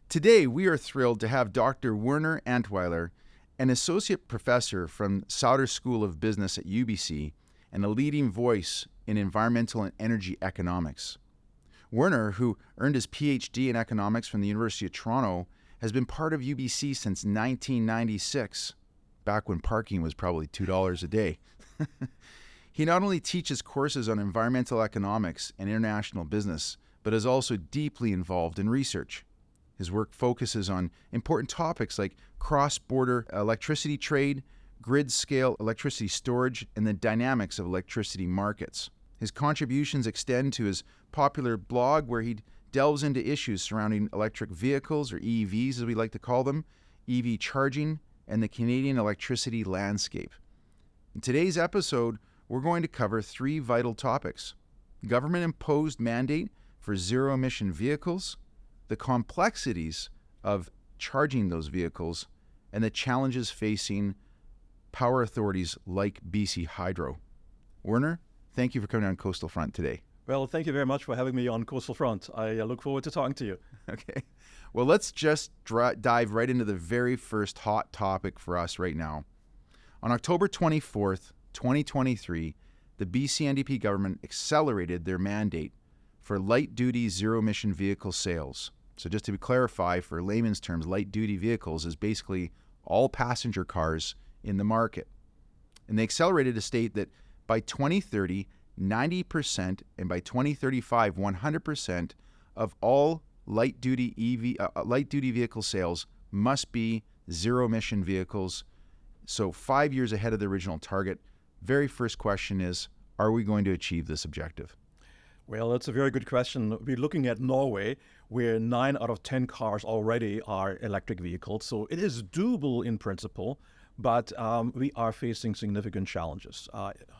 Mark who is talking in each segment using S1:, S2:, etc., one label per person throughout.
S1: Today, we are thrilled to have Dr. Werner Antweiler, an associate professor from Sauder School of Business at UBC and a leading voice in environmental and energy economics. Werner, who earned his PhD in economics from the University of Toronto, has been part of UBC since 1996, back when parking was probably $2 a day. He not only teaches courses on environmental economics and international business, but is also deeply involved in research. His work focuses on important topics like cross-border electricity trade, grid-scale electricity storage, and the dynamics of electricity markets. His contributions extend to his popular blog, where he delves into issues surrounding electric vehicles, or EVs as we like to call them, EV charging, and the Canadian electricity landscape. In today's episode, we're going to cover three vital topics: government-imposed mandate for zero-emission vehicles, the complexities of charging those vehicles, and the challenges facing power authorities like BC Hydro. Werner, thank you for coming on Coastal Front today.
S2: Well, thank you very much for having me on Coastal Front. I look forward to talking to you.
S1: Okay. Well, let's just dive right into the very first hot topic for us right now. On October 24th, 2023, the BC NDP government accelerated their mandate for light-duty zero-emission vehicle sales. So just to clarify, for layman's terms, light-duty vehicles is basically all passenger cars in the market. And they accelerated to state that by 2030, 90%, and by 2035, 100% of all light-duty vehicle sales must be zero-emission vehicles. So 5 years ahead of the original target. Very first question is, are we going to achieve this objective?
S2: Well, that's a very good question. We're looking at Norway, where 9 out of 10 cars already are electric vehicles. So it is doable in principle, but we are facing significant challenges.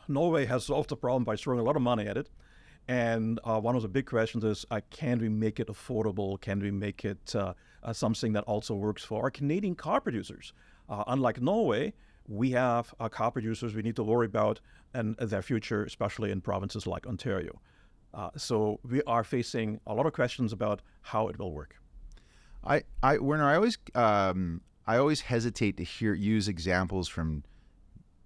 S2: Norway has solved the problem by throwing a lot of money at it. And one of the big questions is, can we make it affordable? Can we make it something that also works for our Canadian car producers? Unlike Norway, we have car producers we need to worry about and their future, especially in provinces like Ontario. So we are facing a lot of questions about how it will work.
S1: Werner, I always hesitate to use examples from,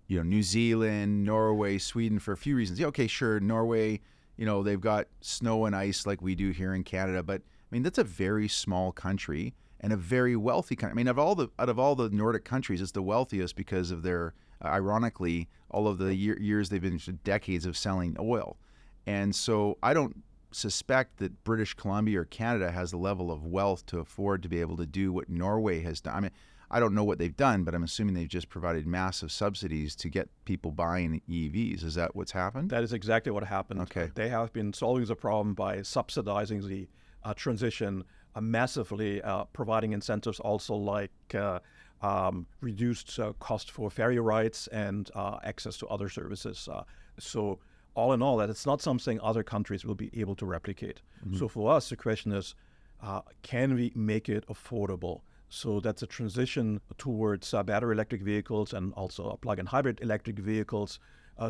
S1: New Zealand, Norway, Sweden for a few reasons. Yeah, okay, sure, Norway, they've got snow and ice like we do here in Canada, but I mean that's a very small country and a very wealthy country. I mean, out of all the Nordic countries, it's the wealthiest because of their, ironically, all of the years they've been decades of selling oil. And so I don't suspect that British Columbia or Canada has the level of wealth to afford to be able to do what Norway has done. I mean, I don't know what they've done, but I'm assuming they've just provided massive subsidies to get people buying EVs. Is that what's happened?
S2: That is exactly what happened.
S1: Okay.
S2: They have been solving the problem by subsidizing the transition massively, providing incentives also like reduced cost for ferry rides and access to other services. So all in all, that it's not something other countries will be able to replicate. Mm-hmm. So for us, the question is, can we make it affordable? So that's a transition towards battery electric vehicles and also plug-in hybrid electric vehicles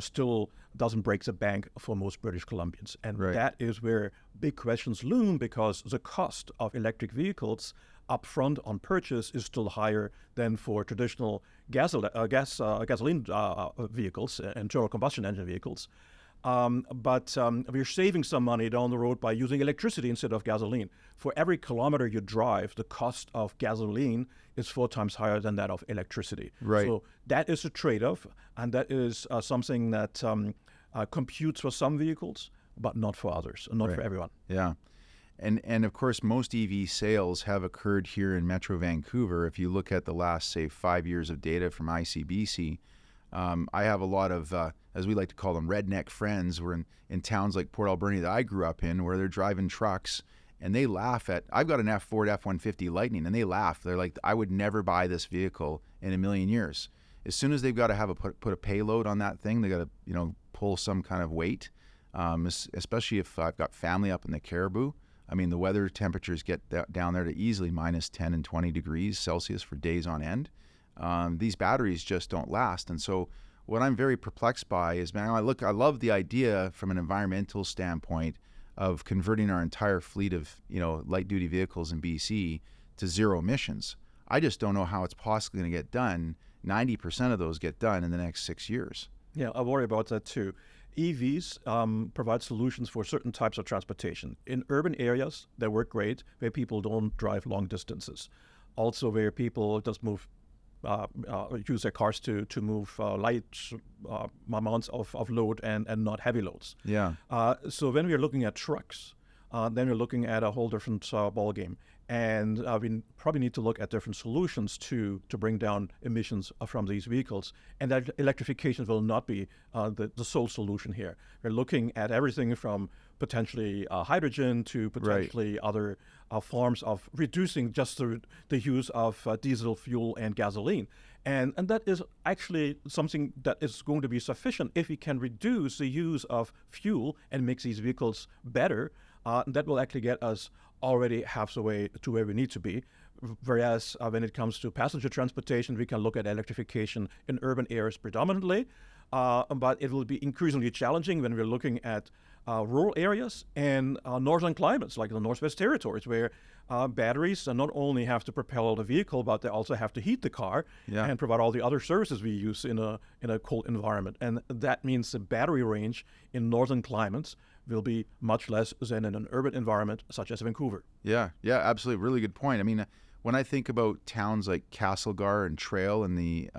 S2: still doesn't break the bank for most British Columbians. And
S1: right.
S2: That is where big questions loom, because the cost of electric vehicles upfront on purchase is still higher than for traditional gasoline vehicles, internal combustion engine vehicles. But we're saving some money down the road by using electricity instead of gasoline. For every kilometer you drive, the cost of gasoline is 4 times higher than that of electricity.
S1: Right.
S2: So that is a trade-off, and that is something that computes for some vehicles, but not for others, and not
S1: right.
S2: for everyone.
S1: Yeah. And of course, most EV sales have occurred here in Metro Vancouver. If you look at the last, say, 5 years of data from ICBC, I have a lot of, as we like to call them, redneck friends. We're in towns like Port Alberni that I grew up in, where they're driving trucks and they laugh at, I've got an Ford F-150 Lightning, and they laugh. They're like, I would never buy this vehicle in a million years. As soon as they've got to have put a payload on that thing, they got to, pull some kind of weight, especially if I've got family up in the Caribou. I mean, the weather temperatures get down there to easily minus 10 and 20 degrees Celsius for days on end. These batteries just don't last. And so what I'm very perplexed by is, man, I love the idea from an environmental standpoint of converting our entire fleet of, light duty vehicles in BC to zero emissions. I just don't know how it's possibly going to get done. 90% of those get done in the next 6 years.
S2: Yeah, I worry about that too. EVs provide solutions for certain types of transportation. In urban areas, they work great, where people don't drive long distances. Also, where people just use their cars to move light amounts of load and not heavy loads.
S1: Yeah.
S2: So when we're looking at trucks, then we're looking at a whole different ballgame. And we probably need to look at different solutions to bring down emissions from these vehicles. And that electrification will not be the sole solution here. We're looking at everything from potentially hydrogen to potentially other forms of reducing just the use of diesel fuel and gasoline. And that is actually something that is going to be sufficient if we can reduce the use of fuel and make these vehicles better. That will actually get us already half the way to where we need to be. Whereas when it comes to passenger transportation, we can look at electrification in urban areas predominantly, but it will be increasingly challenging when we're looking at rural areas and northern climates like the Northwest Territories, where batteries not only have to propel the vehicle, but they also have to heat the car and provide all the other services we use in a cold environment. And that means the battery range in northern climates will be much less than in an urban environment such as Vancouver.
S1: Yeah, absolutely. Really good point. I mean, when I think about towns like Castlegar and Trail in the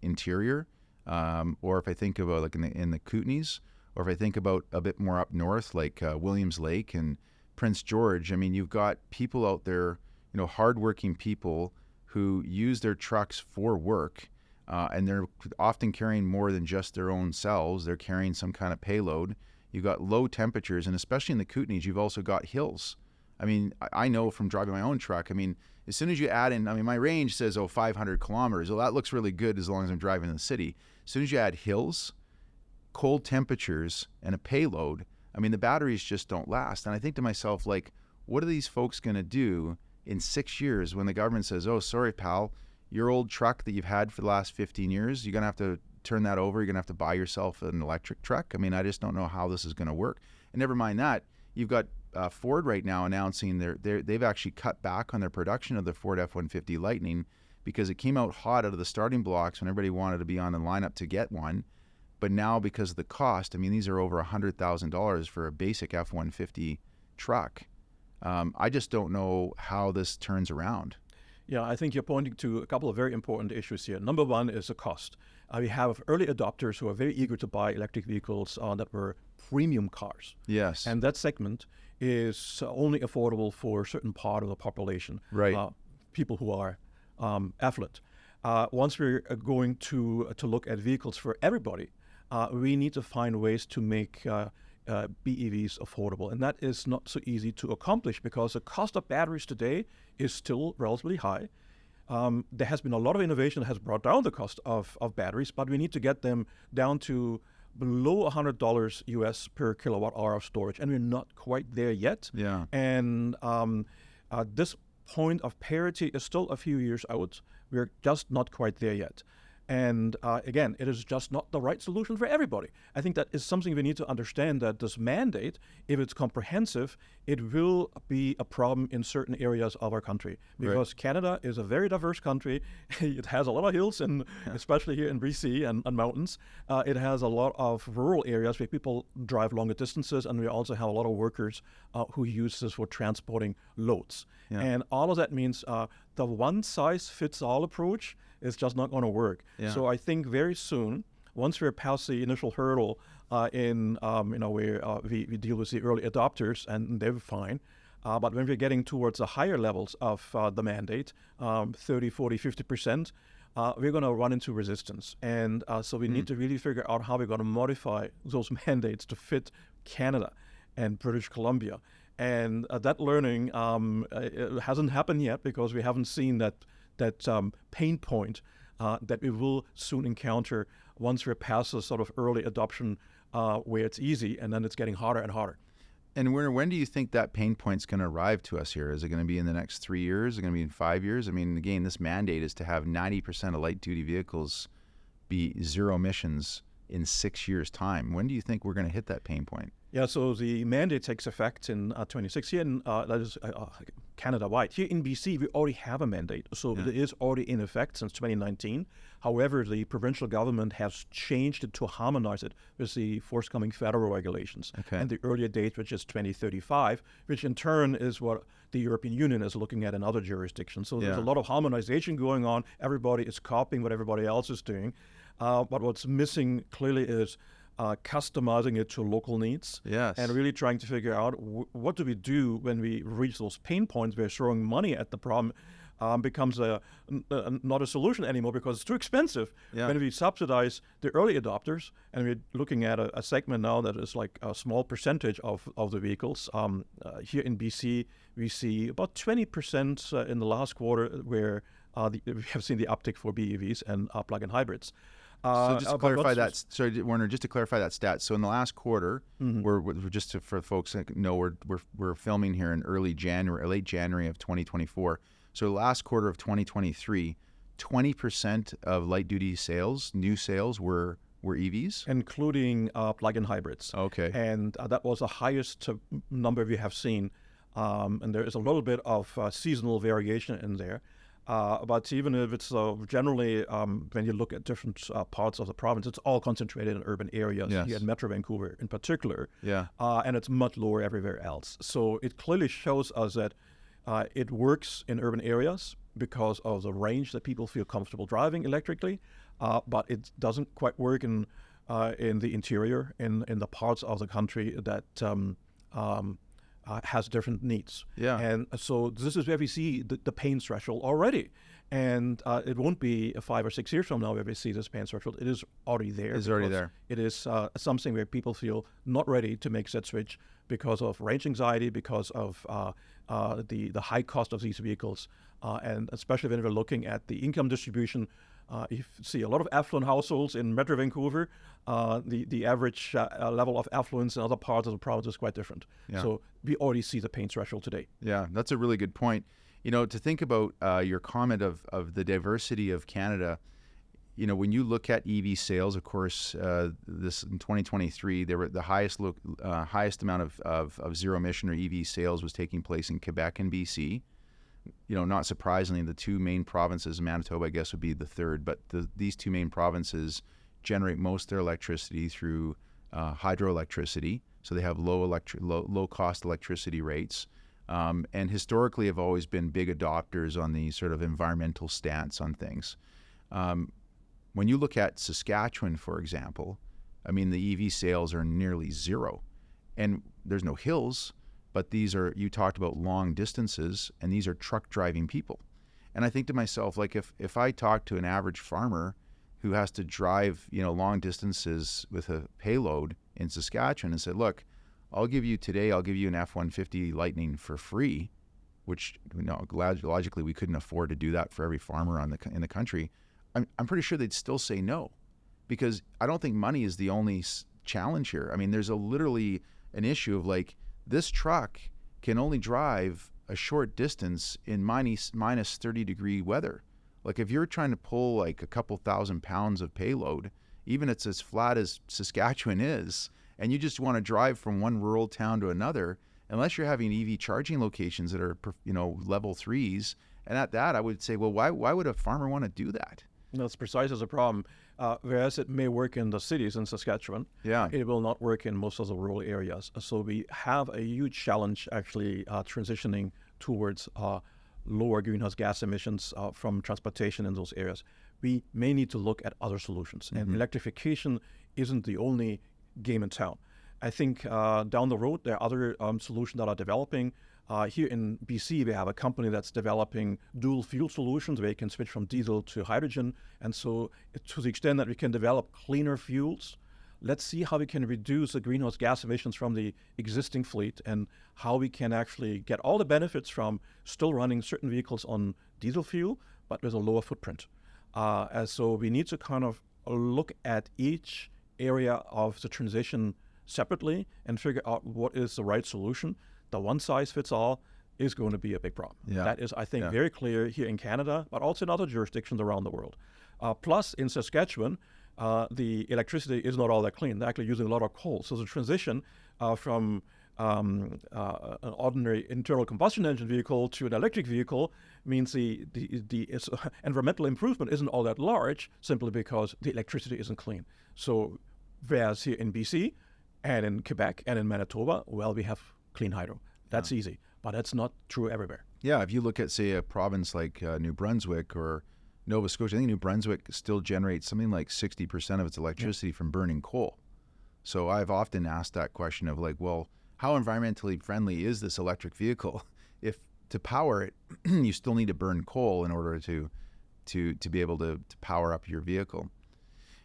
S1: interior, or if I think about like in the Kootenays, or if I think about a bit more up north like Williams Lake and Prince George, I mean, you've got people out there, hardworking people who use their trucks for work, and they're often carrying more than just their own selves. They're carrying some kind of payload. You've got low temperatures, and especially in the Kootenays, you've also got hills. I mean, I know from driving my own truck, I mean, as soon as you add in, I mean, my range says, 500 kilometers. Well, that looks really good as long as I'm driving in the city. As soon as you add hills, cold temperatures, and a payload, I mean, the batteries just don't last. And I think to myself, like, what are these folks going to do in 6 years when the government says, oh, sorry, pal, your old truck that you've had for the last 15 years, you're going to have to turn that over. You're going to have to buy yourself an electric truck. I mean, I just don't know how this is going to work. And never mind that, you've got Ford right now announcing they've actually cut back on their production of the Ford F-150 Lightning because it came out hot out of the starting blocks when everybody wanted to be on the lineup to get one. But now because of the cost, I mean, these are over $100,000 for a basic F-150 truck. I just don't know how this turns around.
S2: Yeah, I think you're pointing to a couple of very important issues here. Number one is the cost. We have early adopters who are very eager to buy electric vehicles that were premium cars.
S1: Yes.
S2: And that segment is only affordable for a certain part of the population.
S1: Right.
S2: People who are affluent. Once we're going to look at vehicles for everybody, we need to find ways to make BEVs affordable. And that is not so easy to accomplish because the cost of batteries today is still relatively high. There has been a lot of innovation that has brought down the cost of batteries, but we need to get them down to below $100 US per kilowatt hour of storage, and we're not quite there yet.
S1: Yeah.
S2: And this point of parity is still a few years out. We're just not quite there yet. And again, it is just not the right solution for everybody. I think that is something we need to understand, that this mandate, if it's comprehensive, it will be a problem in certain areas of our country. Because Canada is a very diverse country. It has a lot of hills, and especially here in BC and mountains. It has a lot of rural areas where people drive longer distances, and we also have a lot of workers who use this for transporting loads. Yeah. And all of that means the one-size-fits-all approach is just not going to work. Yeah. So I think very soon, once we're past the initial hurdle where we deal with the early adopters and they're fine, but when we're getting towards the higher levels of the mandate, 30, 40, 50%, we're going to run into resistance. And so we need to really figure out how we're going to modify those mandates to fit Canada and British Columbia. And that learning it hasn't happened yet because we haven't seen that pain point that we will soon encounter once we're past the sort of early adoption where it's easy, and then it's getting harder and harder.
S1: And Werner, when do you think that pain point's going to arrive to us here? Is it going to be in the next 3 years? Is it going to be in 5 years? I mean, again, this mandate is to have 90% of light-duty vehicles be zero emissions in 6 years' time. When do you think we're going to hit that pain point?
S2: Yeah, so the mandate takes effect in 2016. That is Canada-wide. Here in BC, we already have a mandate, so it is already in effect since 2019. However, the provincial government has changed it to harmonize it with the forthcoming federal regulations. And the earlier date, which is 2035, which in turn is what the European Union is looking at in other jurisdictions. So there's a lot of harmonization going on. Everybody is copying what everybody else is doing. But what's missing clearly is customizing it to local needs, and really trying to figure out what do we do when we reach those pain points where throwing money at the problem becomes not a solution anymore because it's too expensive. When we subsidize the early adopters, and we're looking at a segment now that is like a small percentage of the vehicles. Here in BC, we see about 20% in the last quarter where we have seen the uptick for BEVs and plug-in hybrids.
S1: So just to clarify that, sorry, Werner, just to clarify that stat. So in the last quarter, we're just for folks that know, we're filming here in late January of 2024. So the last quarter of 2023, 20% of light duty sales, new sales, were EVs,
S2: including plug-in hybrids.
S1: Okay,
S2: and that was the highest number we have seen. And there is a little bit of seasonal variation in there. But even if it's generally, when you look at different parts of the province, it's all concentrated in urban areas, here in Metro Vancouver in particular, and it's much lower everywhere else. So it clearly shows us that it works in urban areas because of the range that people feel comfortable driving electrically, but it doesn't quite work in the interior, in the parts of the country that has different needs. And so this is where we see the pain threshold already. And it won't be 5 or 6 years from now where we see this pain threshold. It is already there.
S1: It's already there.
S2: It is something where people feel not ready to make that switch because of range anxiety, because of the high cost of these vehicles, and especially when we're looking at the income distribution. You see a lot of affluent households in Metro Vancouver. The average level of affluence in other parts of the province is quite different. So we already see the pain threshold today. Yeah,
S1: that's a really good point. You know, to think about your comment of the diversity of Canada, you know, when you look at EV sales, of course, this in 2023, there were the highest amount of zero emission or EV sales was taking place in Quebec and BC. You know, not surprisingly, the two main provinces, Manitoba, I guess, would be the third, but these two main provinces generate most of their electricity through hydroelectricity. So they have low cost electricity rates, and historically have always been big adopters on the sort of environmental stance on things. When you look at Saskatchewan, for example, I mean, the EV sales are nearly zero, and there's no hills. But these are, you talked about long distances, and these are truck driving people. And I think to myself, like if I talk to an average farmer who has to drive, you know, long distances with a payload in Saskatchewan and said, look, I'll give you an F-150 Lightning for free, which, you know, logically we couldn't afford to do that for every farmer in the country. I'm pretty sure they'd still say no, because I don't think money is the only challenge here. I mean, there's literally an issue of like, this truck can only drive a short distance in minus 30-degree weather. Like if you're trying to pull like a couple thousand pounds of payload, even if it's as flat as Saskatchewan is, and you just want to drive from one rural town to another, unless you're having EV charging locations that are, you know, level 3s, and at that I would say, well, why would a farmer want to do that?
S2: That's precisely the problem. Whereas it may work in the cities in Saskatchewan, it will not work in most of the rural areas. So we have a huge challenge actually transitioning towards lower greenhouse gas emissions from transportation in those areas. We may need to look at other solutions, and electrification isn't the only game in town. I think down the road there are other solutions that are developing. Here in BC, we have a company that's developing dual fuel solutions where you can switch from diesel to hydrogen. And so to the extent that we can develop cleaner fuels, let's see how we can reduce the greenhouse gas emissions from the existing fleet and how we can actually get all the benefits from still running certain vehicles on diesel fuel, but with a lower footprint. And so we need to kind of look at each area of the transition separately and figure out what is the right solution. The one-size-fits-all is going to be a big problem. That is, I think, very clear here in Canada, but also in other jurisdictions around the world. Plus, in Saskatchewan, the electricity is not all that clean. They're actually using a lot of coal. So the transition from an ordinary internal combustion engine vehicle to an electric vehicle means the environmental improvement isn't all that large, simply because the electricity isn't clean. So whereas here in BC and in Quebec and in Manitoba, well, we have clean hydro. That's easy, but that's not true everywhere.
S1: Yeah, if you look at, say, a province like New Brunswick or Nova Scotia, I think New Brunswick still generates something like 60% of its electricity from burning coal. So I've often asked that question of like, well, how environmentally friendly is this electric vehicle? If to power it, you still need to burn coal in order to be able to power up your vehicle.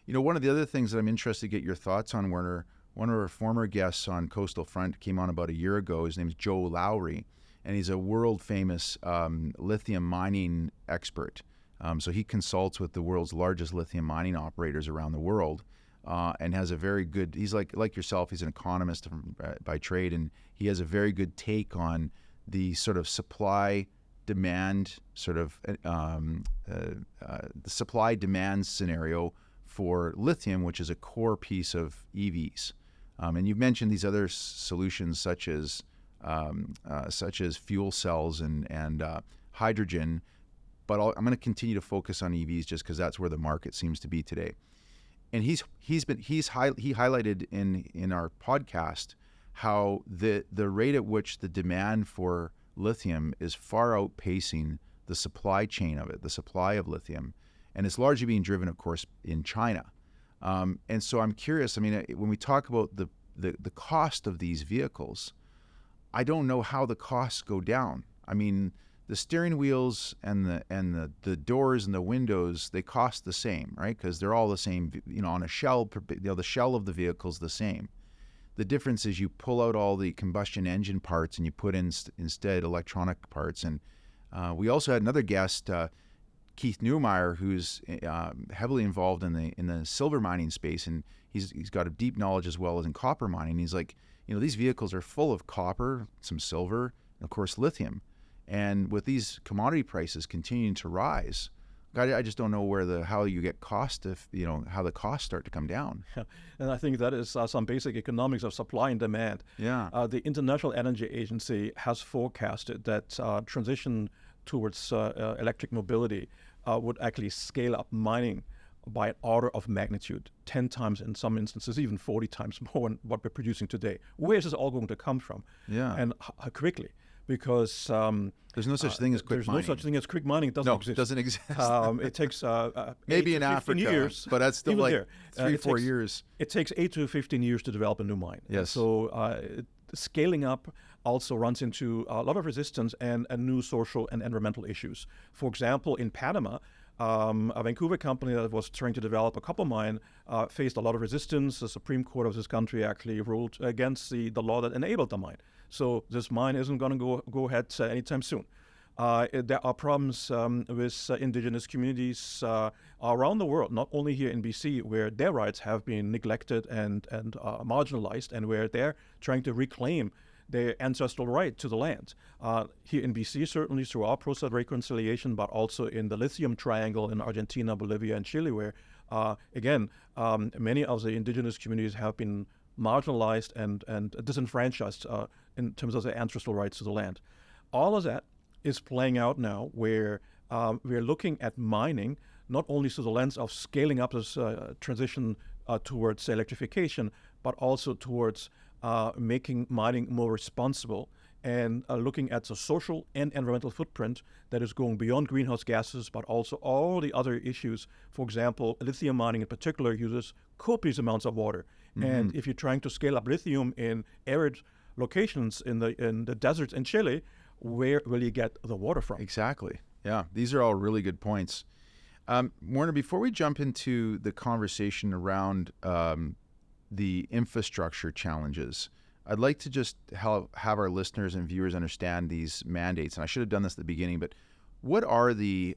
S1: You know, one of the other things that I'm interested to get your thoughts on, Werner, one of our former guests on Coastal Front came on about a year ago. His name's Joe Lowry, and he's a world famous lithium mining expert. So he consults with the world's largest lithium mining operators around the world. And has a very good, he's like yourself, he's an economist by trade, and he has a very good take on the sort of supply-demand the supply-demand scenario for lithium, which is a core piece of EVs. And you've mentioned these other solutions such as fuel cells and hydrogen, but I'm going to continue to focus on EVs just because that's where the market seems to be today. And he highlighted in our podcast how the rate at which the demand for lithium is far outpacing the supply chain of it, the supply of lithium, and it's largely being driven, of course, in China. And so I'm curious. I mean, when we talk about the cost of these vehicles, I don't know how the costs go down. I mean, the steering wheels and the doors and the windows, they cost the same, right? Because they're all the same, you know, on a shell, the shell of the vehicle is the same. The difference is you pull out all the combustion engine parts and you put in instead electronic parts. And we also had another guest, Keith Neumeyer, who's heavily involved in the silver mining space, and he's got a deep knowledge as well as in copper mining. He's like, you know, these vehicles are full of copper, some silver, and of course lithium. And with these commodity prices continuing to rise, I just don't know how you get cost how the costs start to come down.
S2: Yeah. And I think that is some basic economics of supply and demand.
S1: Yeah.
S2: The International Energy Agency has forecasted that transition towards electric mobility would actually scale up mining by an order of magnitude, 10 times in some instances, even 40 times more than what we're producing today. Where is this all going to come from?
S1: Yeah.
S2: And quickly. Because
S1: there's no such thing as quick mining.
S2: There's no such thing as quick mining. It doesn't exist.
S1: It doesn't exist.
S2: It takes
S1: maybe
S2: 8
S1: in
S2: to 15
S1: Africa,
S2: years,
S1: but that's still like
S2: there.
S1: 3-4 years.
S2: It takes 8 to 15 years to develop a new mine.
S1: Yes.
S2: So scaling up also runs into a lot of resistance and new social and environmental issues. For example, in Panama, a Vancouver company that was trying to develop a copper mine faced a lot of resistance. The Supreme Court of this country actually ruled against the law that enabled the mine. So this mine isn't going to go ahead anytime soon. There are problems with indigenous communities around the world, not only here in BC, where their rights have been neglected and marginalized, and where they're trying to reclaim their ancestral right to the land. Here in BC, certainly through our process of reconciliation, but also in the Lithium Triangle in Argentina, Bolivia, and Chile, where, again, many of the indigenous communities have been marginalized and disenfranchised in terms of their ancestral rights to the land. All of that is playing out now, where we're looking at mining not only through the lens of scaling up this transition towards electrification, but also towards making mining more responsible and looking at the social and environmental footprint that is going beyond greenhouse gases, but also all the other issues. For example, lithium mining in particular uses copious amounts of water. Mm-hmm. And if you're trying to scale up lithium in arid locations in the deserts in Chile, where will you get the water from?
S1: Exactly. Yeah, these are all really good points. Werner, before we jump into the conversation around the infrastructure challenges, I'd like to just have our listeners and viewers understand these mandates. And I should have done this at the beginning, but what are the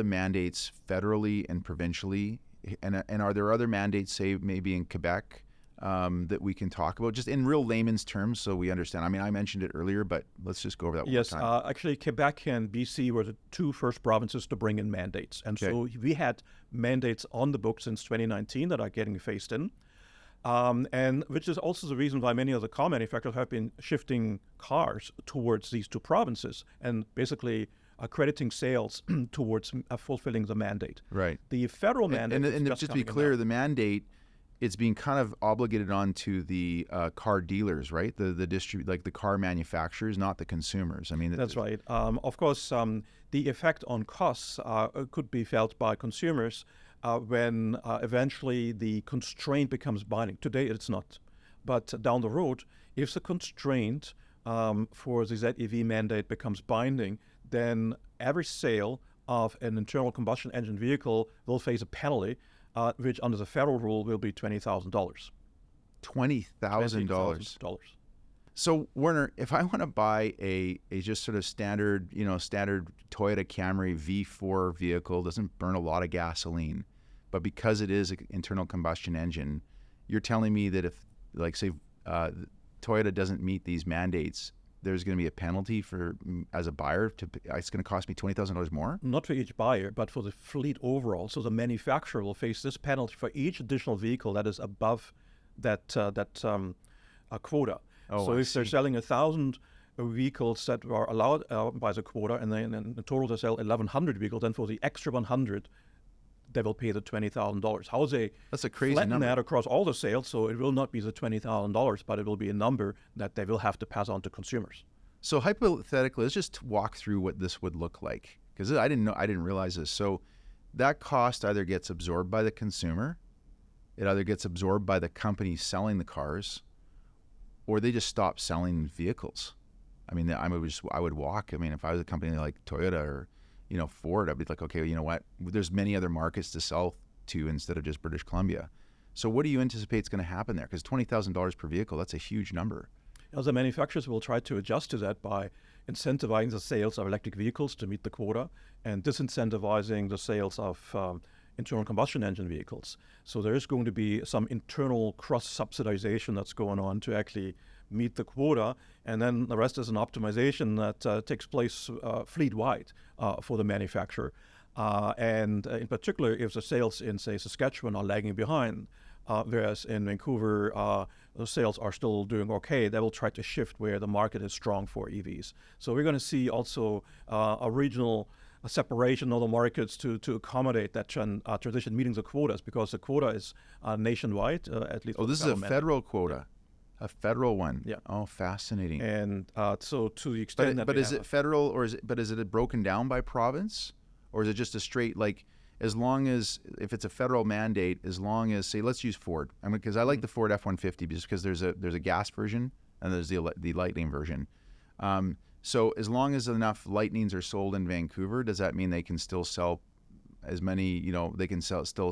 S1: mandates federally and provincially, and are there other mandates, say maybe in Quebec, that we can talk about, just in real layman's terms, so we understand? I mean, I mentioned it earlier, but let's just go over that one more time.
S2: Yes, actually, Quebec and BC were the two first provinces to bring in mandates. And so we had mandates on the books since 2019 that are getting phased in. And which is also the reason why many of the car manufacturers have been shifting cars towards these two provinces and basically crediting sales towards fulfilling the mandate.
S1: Right.
S2: The federal mandate.
S1: And just to be clear, the mandate, it's being kind of obligated onto the car dealers, right? Like the car manufacturers, not the consumers. I mean,
S2: that's right. Of course, the effect on costs could be felt by consumers when eventually the constraint becomes binding. Today, it's not. But down the road, if the constraint for the ZEV mandate becomes binding, then every sale of an internal combustion engine vehicle will face a penalty, which under the federal rule will be $20,000.
S1: $20,000. So Werner, if I want to buy a just sort of standard Toyota Camry V4 vehicle, doesn't burn a lot of gasoline, but because it is an internal combustion engine, you're telling me that if, like, say, Toyota doesn't meet these mandates, there's going to be a penalty as a buyer. It's going to cost me $20,000 more?
S2: Not for each buyer, but for the fleet overall. So the manufacturer will face this penalty for each additional vehicle that is above that quota.
S1: Oh,
S2: so
S1: I
S2: if they're
S1: see.
S2: selling 1,000 vehicles that are allowed by the quota, and then in total they sell 1,100 vehicles, then for the extra 100, they will pay the $20,000. How they
S1: That's a crazy
S2: flatten
S1: number.
S2: that across all the sales, so it will not be the $20,000, but it will be a number that they will have to pass on to consumers.
S1: So hypothetically, let's just walk through what this would look like, because I didn't realize this. So that cost either gets absorbed by the consumer, it either gets absorbed by the company selling the cars, or they just stop selling vehicles. I mean, I would walk. I mean, if I was a company like Toyota or Ford, I'd be like, okay, you know what? There's many other markets to sell to instead of just British Columbia. So what do you anticipate is going to happen there? Because $20,000 per vehicle, that's a huge number.
S2: Now, the manufacturers will try to adjust to that by incentivizing the sales of electric vehicles to meet the quota and disincentivizing the sales of internal combustion engine vehicles. So there is going to be some internal cross-subsidization that's going on to actually meet the quota, and then the rest is an optimization that takes place fleet-wide for the manufacturer. And in particular, if the sales in, say, Saskatchewan are lagging behind, whereas in Vancouver, the sales are still doing okay, they will try to shift where the market is strong for EVs. So we're going to see also a regional separation of the markets to accommodate that transition, meeting the quotas, because the quota is nationwide, at least.
S1: Oh, this is a federal quota. A federal one.
S2: Yeah.
S1: Oh, fascinating.
S2: And so to the extent that
S1: but is it federal, or is it broken down by province, or is it just a straight, like, as long as, if it's a federal mandate, as long as, say, let's use Ford. I mean, because I like the Ford F-150 just because there's a gas version and there's the Lightning version. So as long as enough Lightnings are sold in Vancouver, does that mean they can still sell as many? They can still sell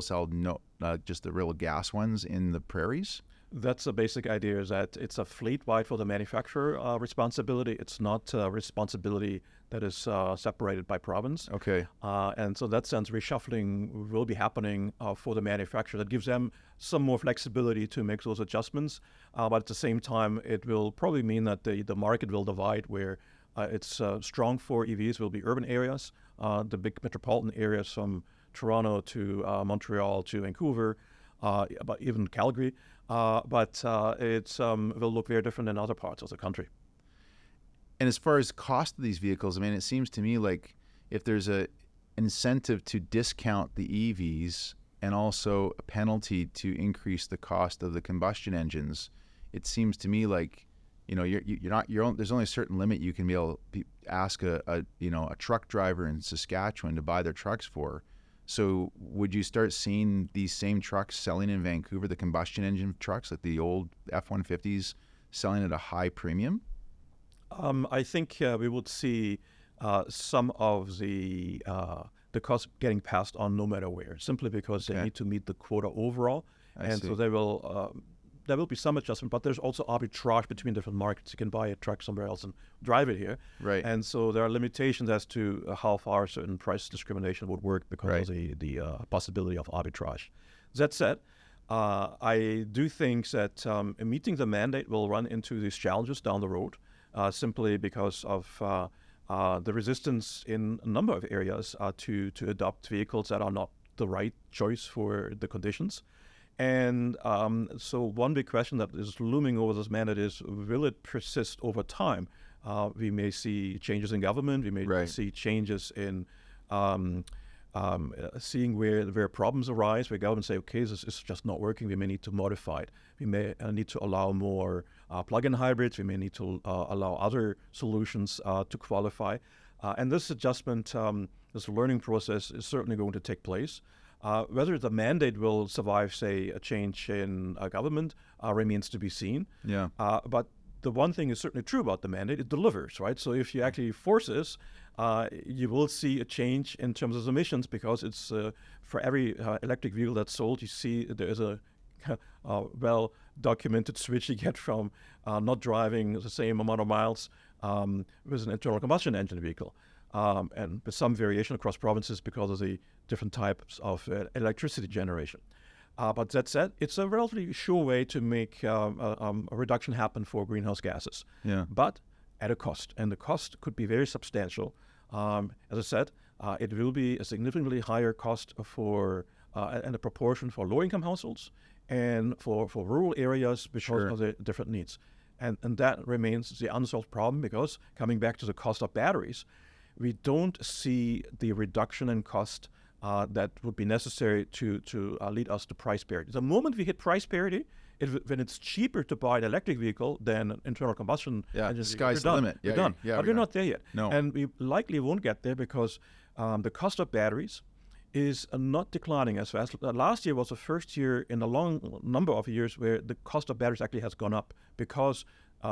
S1: just the real gas ones in the prairies?
S2: That's the basic idea, is that it's a fleet-wide for the manufacturer responsibility. It's not a responsibility that is separated by province.
S1: Okay.
S2: And so in that sense, reshuffling will be happening for the manufacturer. That gives them some more flexibility to make those adjustments. But at the same time, it will probably mean that the market will divide, where it's strong for EVs will be urban areas, the big metropolitan areas from Toronto to Montreal to Vancouver, but even Calgary. But it will look very different in other parts of the country.
S1: And as far as cost of these vehicles, I mean, it seems to me like if there's an incentive to discount the EVs and also a penalty to increase the cost of the combustion engines, it seems to me like, there's only a certain limit you can be able to ask a truck driver in Saskatchewan to buy their trucks for. So would you start seeing these same trucks selling in Vancouver, the combustion engine trucks, like the old F-150s, selling at a high premium?
S2: I think we would see some of the costs getting passed on no matter where, simply because they need to meet the quota overall. So there will be some adjustment, but there's also arbitrage between different markets. You can buy a truck somewhere else and drive it here.
S1: Right.
S2: And so there are limitations as to how far certain price discrimination would work because of the possibility of arbitrage. That said, I do think that meeting the mandate will run into these challenges down the road, simply because of the resistance in a number of areas to adopt vehicles that are not the right choice for the conditions. And so one big question that is looming over this mandate is, will it persist over time? We may see changes in government. We may
S1: Right.
S2: see changes in seeing where problems arise, where governments say, okay, this is just not working. We may need to modify it. We may need to allow more plug-in hybrids. We may need to allow other solutions to qualify. And this adjustment, this learning process is certainly going to take place. Whether the mandate will survive, say, a change in government remains to be seen.
S1: Yeah.
S2: But the one thing is certainly true about the mandate, it delivers, right? So if you actually force this, you will see a change in terms of emissions, because it's for every electric vehicle that's sold, you see there is a well-documented switch you get from not driving the same amount of miles with an internal combustion engine vehicle. And with some variation across provinces because of the different types of electricity generation. But that said, it's a relatively sure way to make a reduction happen for greenhouse gases.
S1: Yeah.
S2: But at a cost, and the cost could be very substantial. As I said, it will be a significantly higher cost for and a proportion for low-income households and for rural areas because of the different needs. And that remains the unsolved problem, because coming back to the cost of batteries, we don't see the reduction in cost that would be necessary to lead us to price parity. The moment we hit price parity, when it's cheaper to buy an electric vehicle than an internal combustion engine vehicle,
S1: sky's the limit.
S2: We're done.
S1: Yeah,
S2: But we're not there yet.
S1: No.
S2: And we likely won't get there because the cost of batteries is not declining as fast. Last year was the first year in a long number of years where the cost of batteries actually has gone up, because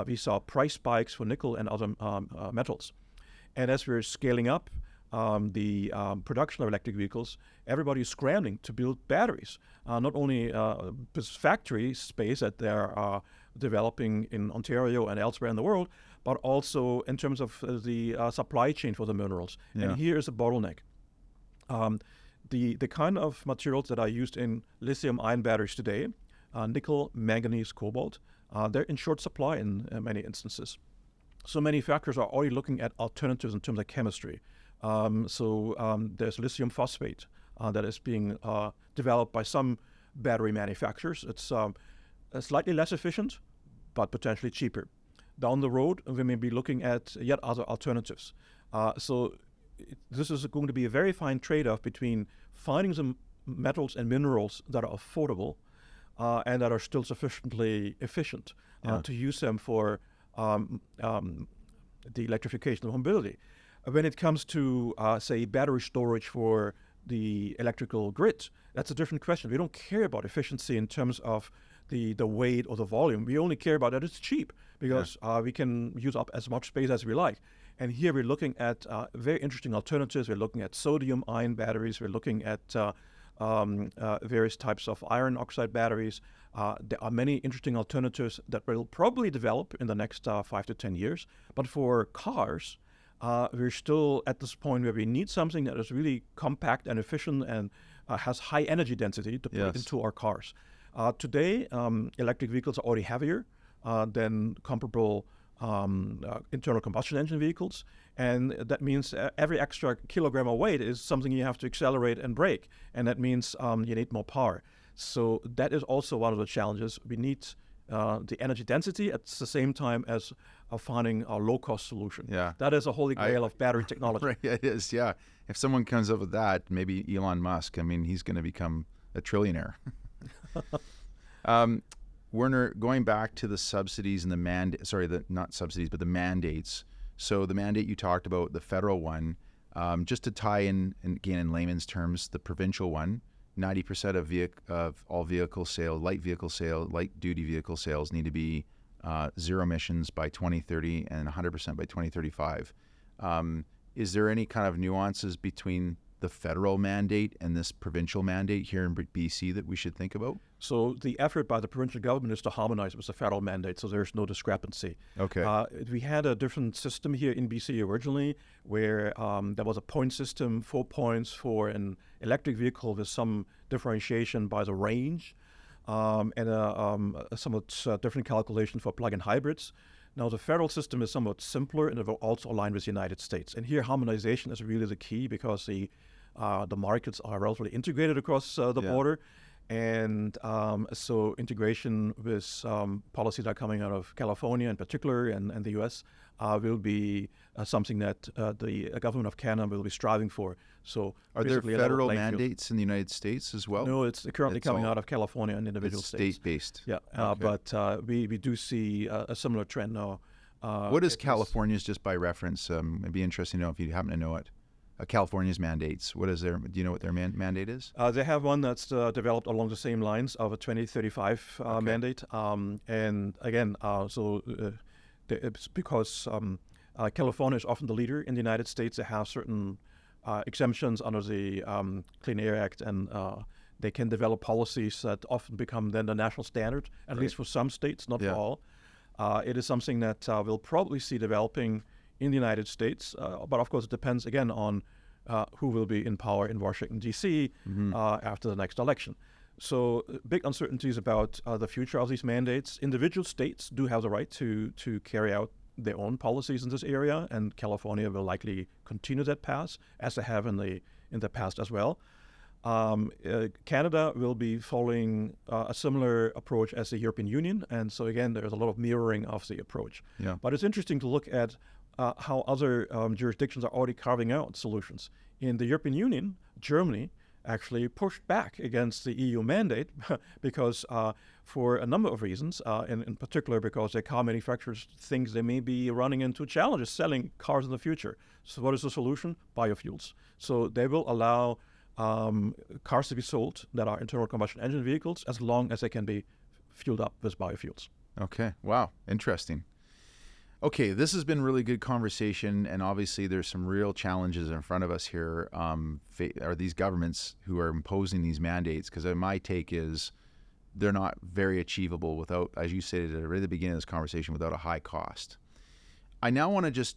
S2: we saw price spikes for nickel and other metals. And as we're scaling up the production of electric vehicles, everybody is scrambling to build batteries. Not only this factory space that they're developing in Ontario and elsewhere in the world, but also in terms of the supply chain for the minerals.
S1: Yeah.
S2: And here is a bottleneck. The kind of materials that are used in lithium-ion batteries today, nickel, manganese, cobalt, they're in short supply in many instances. So manufacturers are already looking at alternatives in terms of chemistry. There's lithium phosphate that is being developed by some battery manufacturers. It's slightly less efficient, but potentially cheaper. Down the road, we may be looking at yet other alternatives. This is going to be a very fine trade-off between finding some metals and minerals that are affordable and that are still sufficiently efficient to use them for the electrification of mobility. When it comes to, say, battery storage for the electrical grid, that's a different question. We don't care about efficiency in terms of the weight or the volume. We only care about that it's cheap, because we can use up as much space as we like. And here we're looking at very interesting alternatives. We're looking at sodium-ion batteries. We're looking at various types of iron oxide batteries. There are many interesting alternatives that will probably develop in the next 5 to 10 years. But for cars, we're still at this point where we need something that is really compact and efficient and has high energy density to put into our cars. Today, electric vehicles are already heavier than comparable internal combustion engine vehicles, and that means every extra kilogram of weight is something you have to accelerate and brake, and that means you need more power. So that is also one of the challenges. We need the energy density at the same time as finding a low-cost solution.
S1: Yeah.
S2: That is a holy grail of battery technology.
S1: Right, it is, yeah. If someone comes up with that, maybe Elon Musk, I mean, he's going to become a trillionaire. Werner, going back to the subsidies and not subsidies, but the mandates. So the mandate you talked about, the federal one, just to tie in, again, in layman's terms, the provincial one, 90% of all vehicle sales, light duty vehicle sales need to be zero emissions by 2030 and 100% by 2035. Is there any kind of nuances between the federal mandate and this provincial mandate here in BC that we should think about?
S2: So the effort by the provincial government is to harmonize with the federal mandate, so there's no discrepancy.
S1: Okay.
S2: We had a different system here in BC originally, where there was a point system, 4 points for an electric vehicle with some differentiation by the range, and a somewhat different calculation for plug-in hybrids. Now, the federal system is somewhat simpler, and it will also align with the United States. And here, harmonization is really the key, because the markets are relatively integrated across the border. And so integration with policies that are coming out of California in particular and the US will be something that the government of Canada will be striving for. So
S1: Are there
S2: basically a level
S1: federal
S2: playing field.
S1: mandates in the United States as well?
S2: No, it's currently
S1: It's
S2: coming
S1: all-
S2: out of California and individual
S1: It's
S2: states.
S1: state-based.
S2: Yeah,
S1: Okay.
S2: but we do see a similar trend now.
S1: What is
S2: It
S1: California's, just by reference? It'd be interesting to know if you happen to know it. California's mandates. What is their? Do you know what their mandate is?
S2: They have one that's developed along the same lines of a 2035 mandate. And again, it's because California is often the leader in the United States. They have certain exemptions under the Clean Air Act, and they can develop policies that often become then the national standard, at least for some states, not for all. It is something that we'll probably see developing in the United States, but of course it depends again on who will be in power in Washington, D.C. After the next election. So big uncertainties about the future of these mandates. Individual states do have the right to carry out their own policies in this area, and California will likely continue that path, as they have in the past as well. Canada will be following a similar approach as the European Union, and so again, there's a lot of mirroring of the approach.
S1: Yeah.
S2: But it's interesting to look at how other jurisdictions are already carving out solutions. In the European Union, Germany actually pushed back against the EU mandate because for a number of reasons, in particular because their car manufacturers think they may be running into challenges selling cars in the future. So what is the solution? Biofuels. So they will allow cars to be sold that are internal combustion engine vehicles as long as they can be fueled up with biofuels.
S1: Okay. Wow. Interesting. Okay, this has been really good conversation, and obviously there's some real challenges in front of us here. Are these governments who are imposing these mandates? Because my take is they're not very achievable without, as you said at the very beginning of this conversation, without a high cost. I now want to just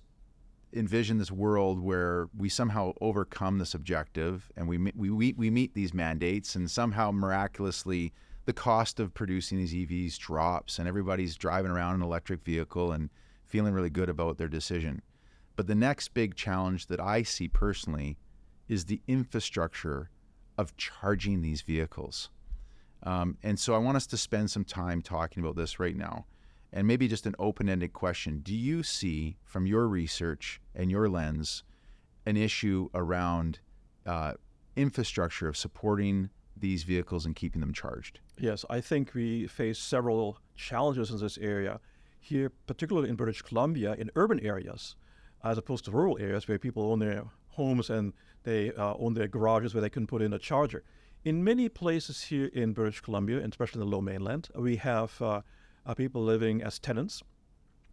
S1: envision this world where we somehow overcome this objective and we meet these mandates, and somehow miraculously the cost of producing these EVs drops and everybody's driving around in an electric vehicle and feeling really good about their decision. But the next big challenge that I see personally is the infrastructure of charging these vehicles. And so I want us to spend some time talking about this right now. And maybe just an open-ended question. Do you see, from your research and your lens, an issue around infrastructure of supporting these vehicles and keeping them charged?
S2: Yes, I think we face several challenges in this area. Here, particularly in British Columbia, in urban areas, as opposed to rural areas where people own their homes and they own their garages where they can put in a charger. In many places here in British Columbia, and especially in the low mainland, we have people living as tenants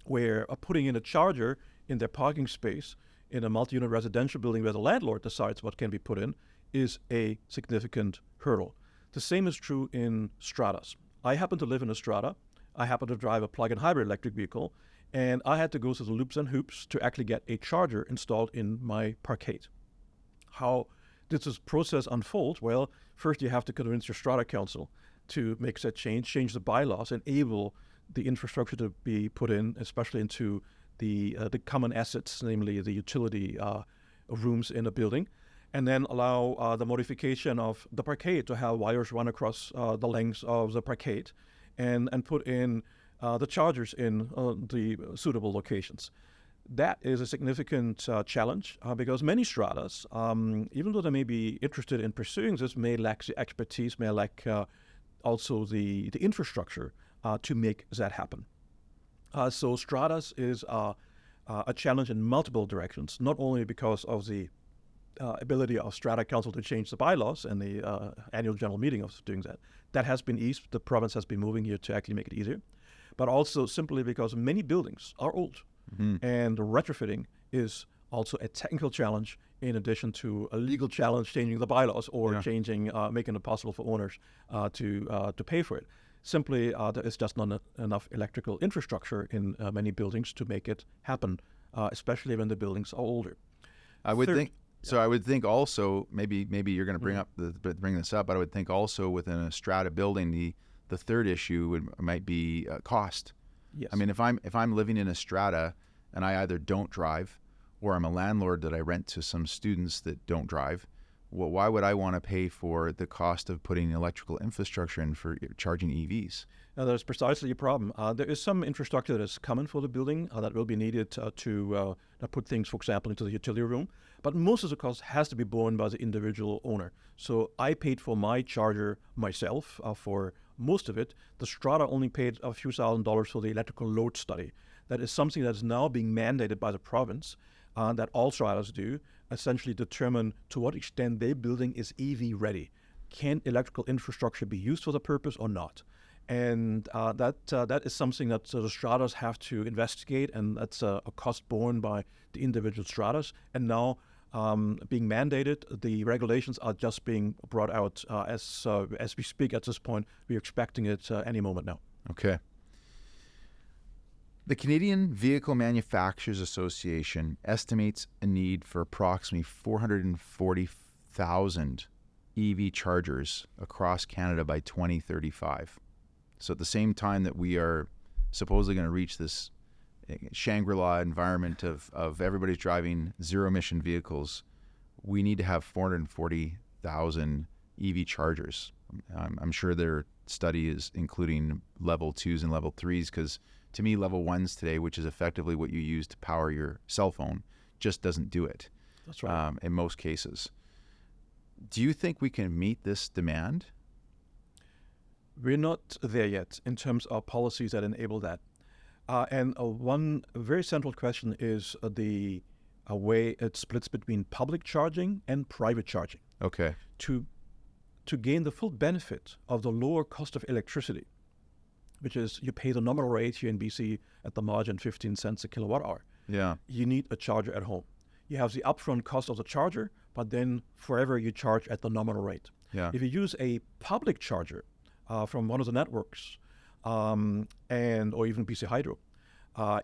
S2: where putting in a charger in their parking space in a multi-unit residential building where the landlord decides what can be put in is a significant hurdle. The same is true in stratas. I happen to live in a strata. I happen to drive a plug-in hybrid electric vehicle, and I had to go through the loops and hoops to actually get a charger installed in my parkade. How did this process unfold? Well, first you have to convince your strata council to make that change the bylaws, enable the infrastructure to be put in, especially into the common assets, namely the utility rooms in a building, and then allow the modification of the parkade to have wires run across the length of the parkade, and put in the chargers in the suitable locations. That is a significant challenge because many stratas, even though they may be interested in pursuing this, may lack the expertise, may lack also the infrastructure to make that happen. So stratas is a challenge in multiple directions, not only because of the ability of strata council to change the bylaws and the annual general meeting of doing that. That has been eased. The province has been moving here to actually make it easier. But also simply because many buildings are old. And retrofitting is also a technical challenge in addition to a legal challenge, changing the bylaws or changing, making it possible for owners to pay for it. Simply, there is just not enough electrical infrastructure in many buildings to make it happen, especially when the buildings are older.
S1: I would think. So I would think also, maybe you're going to bring this up, but I would think also within a strata building, the third issue might be cost.
S2: Yes.
S1: I mean, if I'm living in a strata and I either don't drive, or I'm a landlord that I rent to some students that don't drive, Well, why would I want to pay for the cost of putting electrical infrastructure in for charging EVs?
S2: Now, that's precisely your problem. There is some infrastructure that is common for the building that will be needed to put things, for example, into the utility room. But most of the cost has to be borne by the individual owner. So I paid for my charger myself for most of it. The strata only paid a few $1,000s for the electrical load study. That is something that is now being mandated by the province that all stratas do, essentially determine to what extent their building is EV ready. Can electrical infrastructure be used for the purpose or not? And that is something that the stratas have to investigate, and that's a cost borne by the individual stratas. And now being mandated, the regulations are just being brought out as we speak at this point. We're expecting it any moment now.
S1: Okay. The Canadian Vehicle Manufacturers Association estimates a need for approximately 440,000 EV chargers across Canada by 2035. So at the same time that we are supposedly going to reach this Shangri-La environment of everybody's driving zero-emission vehicles, we need to have 440,000 EV chargers. I'm sure their study is including level 2s and level 3s, because to me, level 1s today, which is effectively what you use to power your cell phone, just doesn't do it.
S2: That's right.
S1: In most cases. Do you think we can meet this demand?
S2: We're not there yet in terms of policies that enable that. And one very central question is the way it splits between public charging and private charging.
S1: Okay.
S2: To gain the full benefit of the lower cost of electricity, which is you pay the nominal rate here in BC at the margin 15 cents a kilowatt hour.
S1: Yeah.
S2: You need a charger at home. You have the upfront cost of the charger, but then forever you charge at the nominal rate.
S1: Yeah.
S2: If you use a public charger from one of the networks, or even BC Hydro,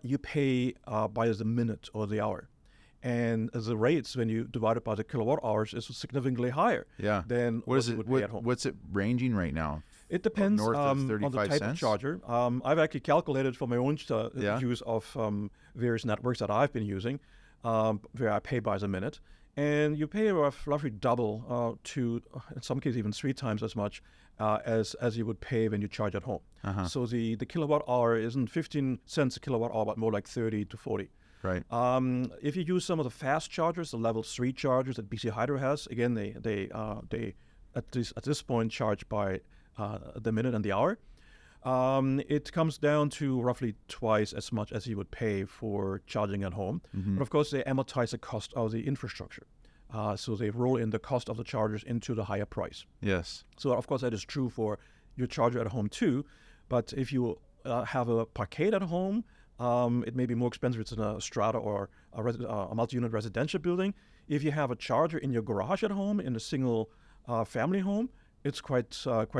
S2: you pay by the minute or the hour. And the rates, when you divide it by the kilowatt hours, is significantly higher than what you would pay at home.
S1: What's it ranging right now?
S2: It depends
S1: North of
S2: on the
S1: 35
S2: type
S1: cents?
S2: of charger. I've actually calculated for my own use of various networks that I've been using, where I pay by the minute. And you pay roughly double to, in some cases, even 3 times as much as you would pay when you charge at home.
S1: Uh-huh.
S2: So the kilowatt hour isn't 15 cents a kilowatt hour, but more like 30 to 40.
S1: Right.
S2: If you use some of the fast chargers, the level 3 chargers that BC Hydro has, again, they at this point charge by the minute and the hour. It comes down to roughly twice as much as you would pay for charging at home.
S1: Mm-hmm.
S2: But of course, they amortize the cost of the infrastructure. So they roll in the cost of the chargers into the higher price.
S1: Yes.
S2: So of course, that is true for your charger at home too. But if you have a parkade at home, it may be more expensive. It's in a strata or a multi-unit residential building. If you have a charger in your garage at home in a single family home, it's quite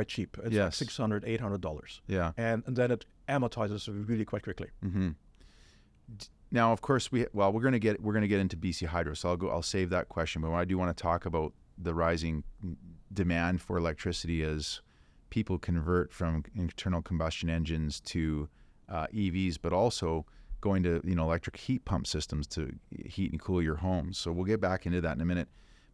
S2: cheap. It's
S1: Yes.
S2: like $600, $800.
S1: Yeah.
S2: And then it amortizes really quite quickly.
S1: Mm-hmm. Now, of course, we're going to get into BC Hydro, so I'll save that question. But I do want to talk about the rising demand for electricity as people convert from internal combustion engines to EVs, but also going to electric heat pump systems to heat and cool your homes. So we'll get back into that in a minute.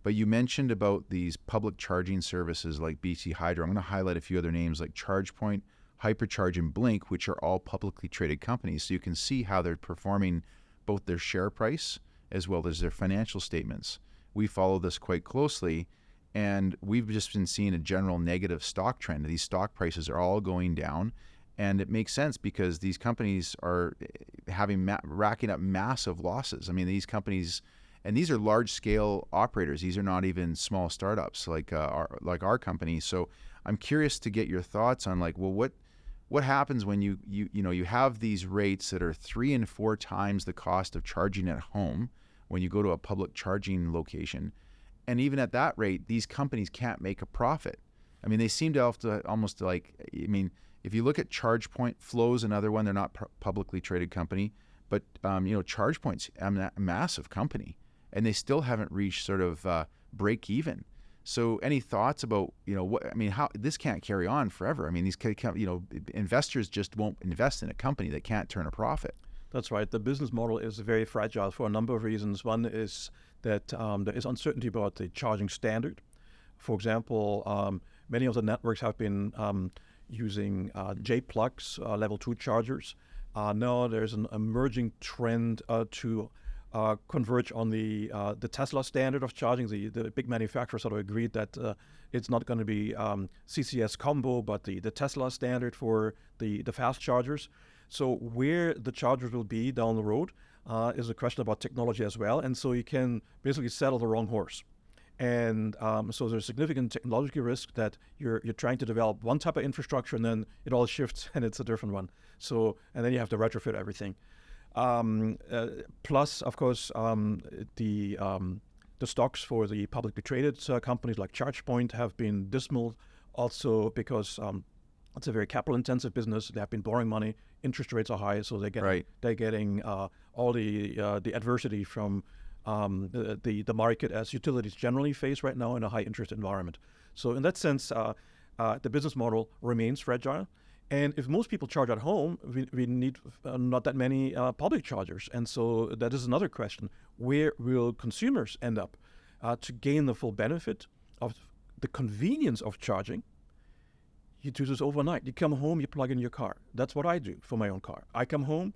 S1: But you mentioned about these public charging services like BC Hydro. I'm going to highlight a few other names like ChargePoint, Hypercharge, and Blink, which are all publicly traded companies. So you can see how they're performing both their share price as well as their financial statements. We follow this quite closely, and we've just been seeing a general negative stock trend. These stock prices are all going down, and it makes sense because these companies are racking up massive losses. I mean, these companies... And these are large-scale operators. These are not even small startups like our company. So I'm curious to get your thoughts on what happens when you have these rates that are 3 and 4 times the cost of charging at home when you go to a public charging location, and even at that rate, these companies can't make a profit. I mean, they seem to have to almost if you look at ChargePoint, Flow's another one. They're not publicly traded company, but ChargePoint's a massive company. And they still haven't reached sort of break even. So, any thoughts about how this can't carry on forever? I mean, these investors just won't invest in a company that can't turn a profit.
S2: That's right. The business model is very fragile for a number of reasons. One is that there is uncertainty about the charging standard. For example, many of the networks have been using J-plugs, level 2 chargers. Now there's an emerging trend to converge on the Tesla standard of charging. The big manufacturers sort of agreed that it's not going to be CCS combo, but the Tesla standard for the fast chargers. So where the chargers will be down the road is a question about technology as well. And so you can basically settle the wrong horse. And so there's significant technology risk that you're trying to develop one type of infrastructure and then it all shifts and it's a different one. So, and then you have to retrofit everything. Plus, of course, the stocks for the publicly traded companies like ChargePoint have been dismal also because it's a very capital-intensive business. They have been borrowing money. Interest rates are high, so they're getting all the adversity from the market as utilities generally face right now in a high-interest environment. So in that sense, the business model remains fragile. And if most people charge at home, we need not that many public chargers. And so that is another question. Where will consumers end up to gain the full benefit of the convenience of charging? You do this overnight. You come home, you plug in your car. That's what I do for my own car. I come home,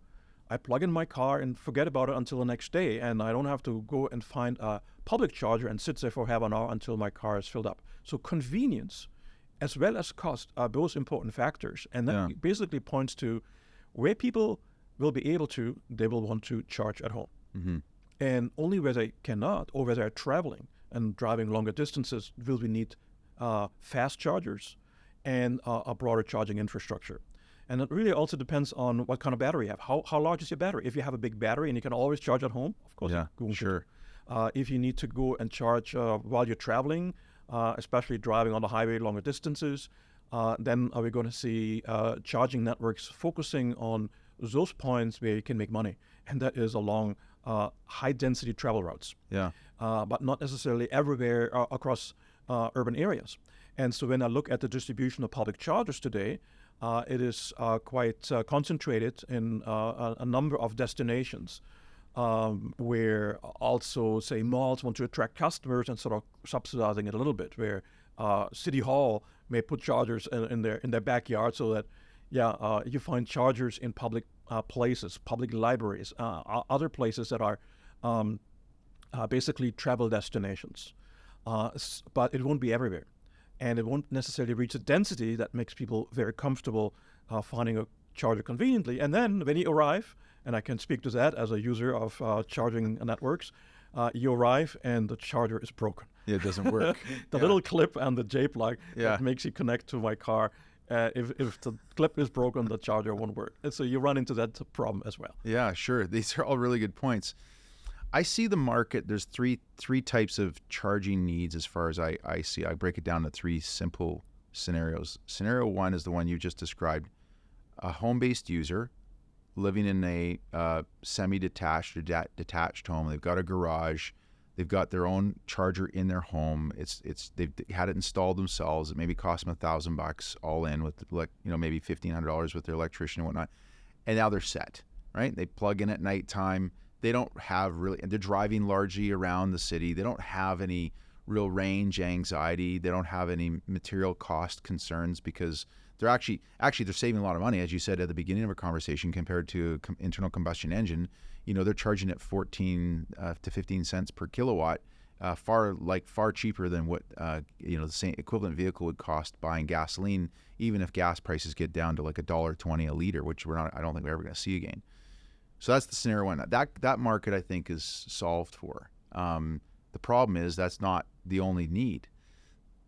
S2: I plug in my car and forget about it until the next day. And I don't have to go and find a public charger and sit there for half an hour until my car is filled up. So convenience as well as cost are both important factors. And that basically points to where people will be able to, they will want to charge at home. Mm-hmm. And only where they cannot or where they're traveling and driving longer distances will we need fast chargers and a broader charging infrastructure. And it really also depends on what kind of battery you have. How large is your battery? If you have a big battery and you can always charge at home, of course.
S1: Yeah, sure.
S2: If you need to go and charge while you're traveling, especially driving on the highway longer distances, then are we going to see charging networks focusing on those points where you can make money? And that is along high-density travel routes.
S1: Yeah.
S2: But not necessarily everywhere across urban areas. And so when I look at the distribution of public chargers today, it is quite concentrated in a number of destinations where also, say, malls want to attract customers and sort of subsidizing it a little bit, where City Hall may put chargers in their backyard so that, you find chargers in public places, public libraries, other places that are basically travel destinations. But it won't be everywhere. And it won't necessarily reach a density that makes people very comfortable finding a charger conveniently. And then when you arrive, and I can speak to that as a user of charging networks, you arrive and the charger is broken.
S1: Yeah, it doesn't work.
S2: The little clip and the J-plug that makes you connect to my car, if the clip is broken, the charger won't work. And so you run into that problem as well.
S1: Yeah, sure. These are all really good points. I see the market, there's three types of charging needs as far as I see. I break it down to three simple scenarios. Scenario one is the one you just described. A home-based user living in a semi-detached or detached home. They've got a garage. They've got their own charger in their home. They've had it installed themselves. It maybe cost them $1,000 all in with maybe $1,500 with their electrician and whatnot. And now they're set, right? They plug in at nighttime. They don't have really, and they're driving largely around the city. They don't have any real range anxiety. They don't have any material cost concerns because they're actually they're saving a lot of money, as you said at the beginning of our conversation, compared to internal combustion engine. They're charging at 14 to 15 cents per kilowatt, far cheaper than what the same equivalent vehicle would cost buying gasoline, even if gas prices get down to like $1.20 a liter, which I don't think we're ever going to see again. So that's the scenario one. That market, I think, is solved for. The problem is that's not the only need.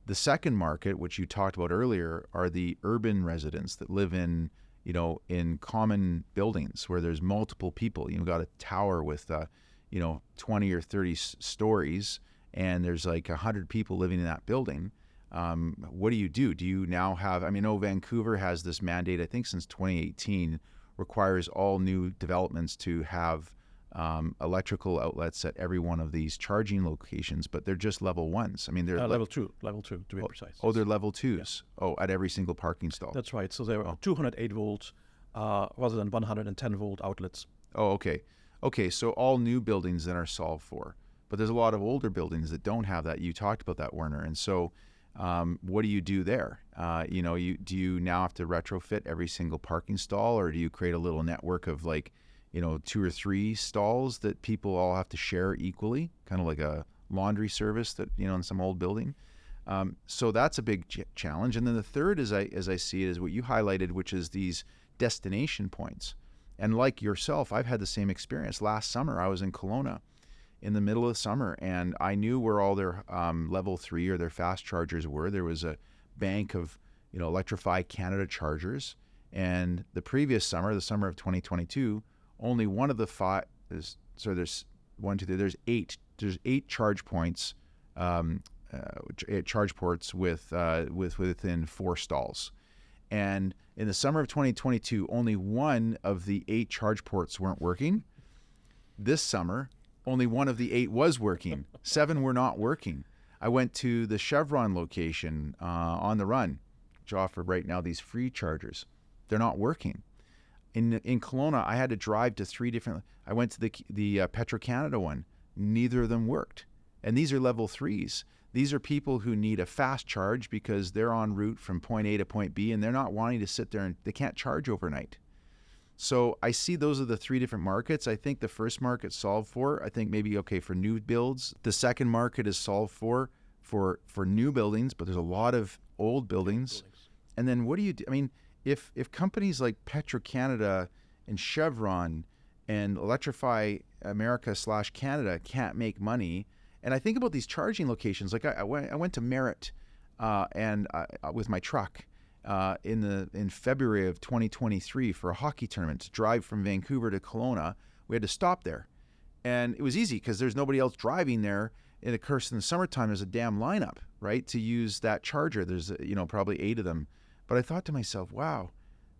S1: The second market, which you talked about earlier, are the urban residents that live in common buildings where there's multiple people. You've got a tower with 20 or 30 stories, and there's like 100 people living in that building. What do you do? Do you now have? I know Vancouver has this mandate, I think, since 2018. Requires all new developments to have electrical outlets at every one of these charging locations, but they're just level ones. They're
S2: level two to be precise.
S1: Oh, they're level twos. Yeah. Oh, at every single parking stall.
S2: That's right. So there are 208 volt rather than 110 volt outlets.
S1: Oh, okay. Okay, so all new buildings then are solved for. But there's a lot of older buildings that don't have that. You talked about that, Werner. And so what do you do there? Do you now have to retrofit every single parking stall, or do you create a little network of like, 2 or 3 stalls that people all have to share equally, kind of like a laundry service that, in some old building? So that's a big challenge. And then the third, as I see it, is what you highlighted, which is these destination points. And like yourself, I've had the same experience. Last summer, I was in Kelowna in the middle of summer, and I knew where all their level 3 or their fast chargers were. There was a bank of, Electrify Canada chargers. And the previous summer, the summer of 2022, only one of the 5, there's 1, 2, 3, there's 8. There's 8 charge points, 8 charge ports with within 4 stalls. And in the summer of 2022, only one of the 8 charge ports weren't working. This summer, only one of the 8 was working. 7 were not working. I went to the Chevron location on the run, which offer right now these free chargers. They're not working. In Kelowna, I had to drive to 3 different. I went to the Petro-Canada one. Neither of them worked. And these are level 3s. These are people who need a fast charge because they're en route from point A to point B, and they're not wanting to sit there and they can't charge overnight. So I see those are the 3 different markets. I think the first market solved for, I think maybe okay for new builds. The second market is solved for new buildings, but there's a lot of old buildings. And then what do you do? I mean, if companies like Petro-Canada and Chevron and Electrify America / Canada can't make money. And I think about these charging locations. Like I went to Merritt with my truck in February of 2023 for a hockey tournament to drive from Vancouver to Kelowna. We had to stop there, and it was easy because there's nobody else driving there. And of course, in the summertime, there's a damn lineup, right, to use that charger. There's probably 8 of them. But I thought to myself, wow,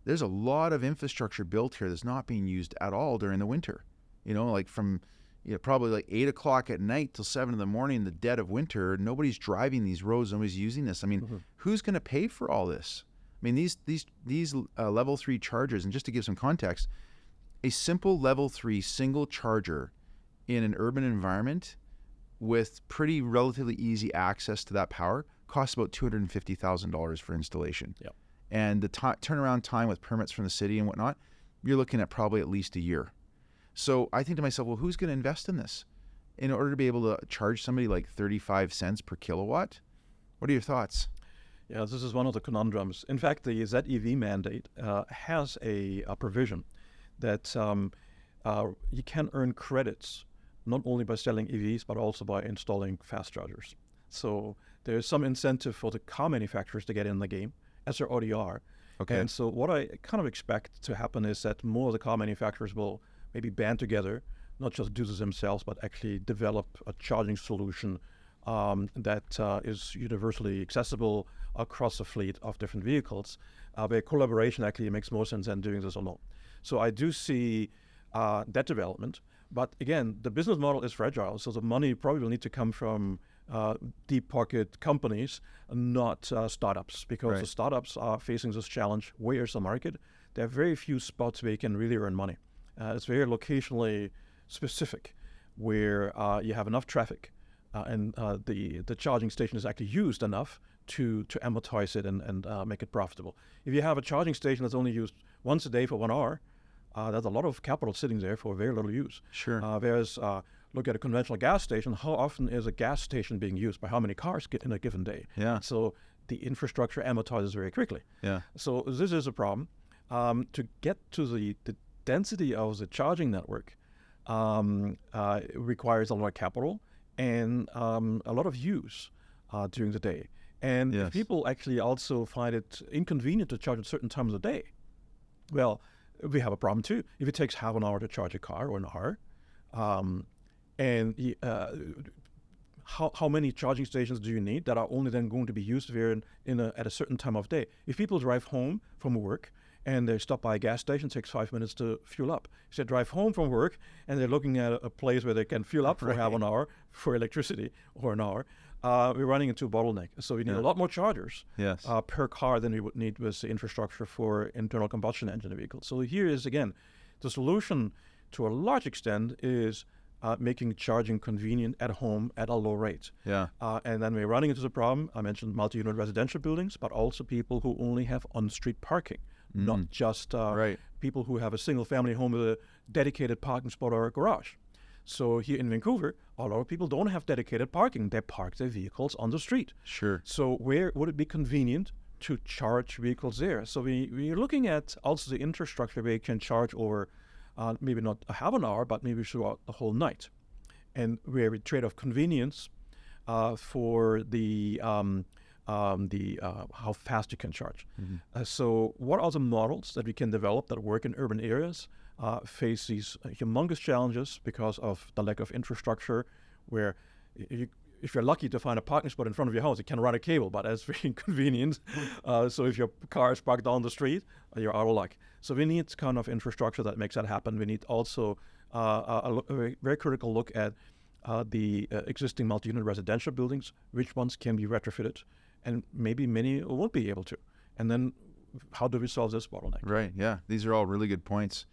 S1: there's a lot of infrastructure built here that's not being used at all during the winter. Like from probably like 8 o'clock at night till 7 in the morning in the dead of winter. Nobody's driving these roads. Nobody's using this. I mean, who's going to pay for all this? I mean, these level 3 chargers, and just to give some context, a simple level 3 single charger in an urban environment with pretty relatively easy access to that power costs about $250,000 for installation.
S2: Yep.
S1: And the turnaround time with permits from the city and whatnot, you're looking at probably at least a year. So I think to myself, well, who's going to invest in this in order to be able to charge somebody like 35 cents per kilowatt? What are your thoughts?
S2: Yeah, this is one of the conundrums. In fact, the ZEV mandate has a provision that you can earn credits not only by selling EVs, but also by installing fast chargers. So there's some incentive for the car manufacturers to get in the game, as there already are.
S1: Okay.
S2: And so what I kind of expect to happen is that more of the car manufacturers will maybe band together, not just do this themselves, but actually develop a charging solution that is universally accessible across a fleet of different vehicles, where collaboration actually makes more sense than doing this alone. So I do see that development. But again, the business model is fragile, so the money probably will need to come from deep pocket companies, not startups, because
S1: Right.
S2: the startups are facing this challenge. Where's the market? There are very few spots where you can really earn money. It's very locationally specific, where you have enough traffic and the charging station is actually used enough to amortize it and make it profitable. If you have a charging station that's only used once a day for 1 hour, there's a lot of capital sitting there for very little use.
S1: Sure.
S2: Whereas look at a conventional gas station, how often is a gas station being used by how many cars get in a given day?
S1: Yeah.
S2: So the infrastructure amortizes very quickly.
S1: Yeah.
S2: So this is a problem. To get to the density of the charging network requires a lot of capital and a lot of use during the day. And
S1: Yes.
S2: if people actually also find it inconvenient to charge at certain times of the day, well, we have a problem too. If it takes half an hour to charge a car or an hour, how many charging stations do you need that are only then going to be used there at a certain time of day? If people drive home from work and they stop by a gas station, it takes 5 minutes to fuel up. If they drive home from work and they're looking at a place where they can fuel up for half an hour for electricity or an hour, we're running into a bottleneck. So we need a lot more chargers
S1: Yes.
S2: per car than we would need with the infrastructure for internal combustion engine vehicles. So here is, again, the solution to a large extent, is making charging convenient at home at a low rate.
S1: Yeah.
S2: And then we're running into the problem. I mentioned multi-unit residential buildings, but also people who only have on-street parking, not just
S1: Right.
S2: people who have a single-family home with a dedicated parking spot or a garage. So here in Vancouver, a lot of people don't have dedicated parking. They park their vehicles on the street.
S1: Sure.
S2: So where would it be convenient to charge vehicles there? So we're looking at also the infrastructure where you can charge over maybe not a half an hour, but maybe throughout the whole night. And where we trade off convenience for the how fast you can charge. So what are the models that we can develop that work in urban areas? Face these humongous challenges because of the lack of infrastructure, where if you're lucky to find a parking spot in front of your house, you can run a cable, but that's very inconvenient. So if your car is parked down the street, you're out of luck. So we need kind of infrastructure that makes that happen. We need also a very critical look at the existing multi-unit residential buildings, which ones can be retrofitted, and maybe many won't be able to. And then how do we solve this bottleneck?
S1: Right. Yeah. These are all really good points.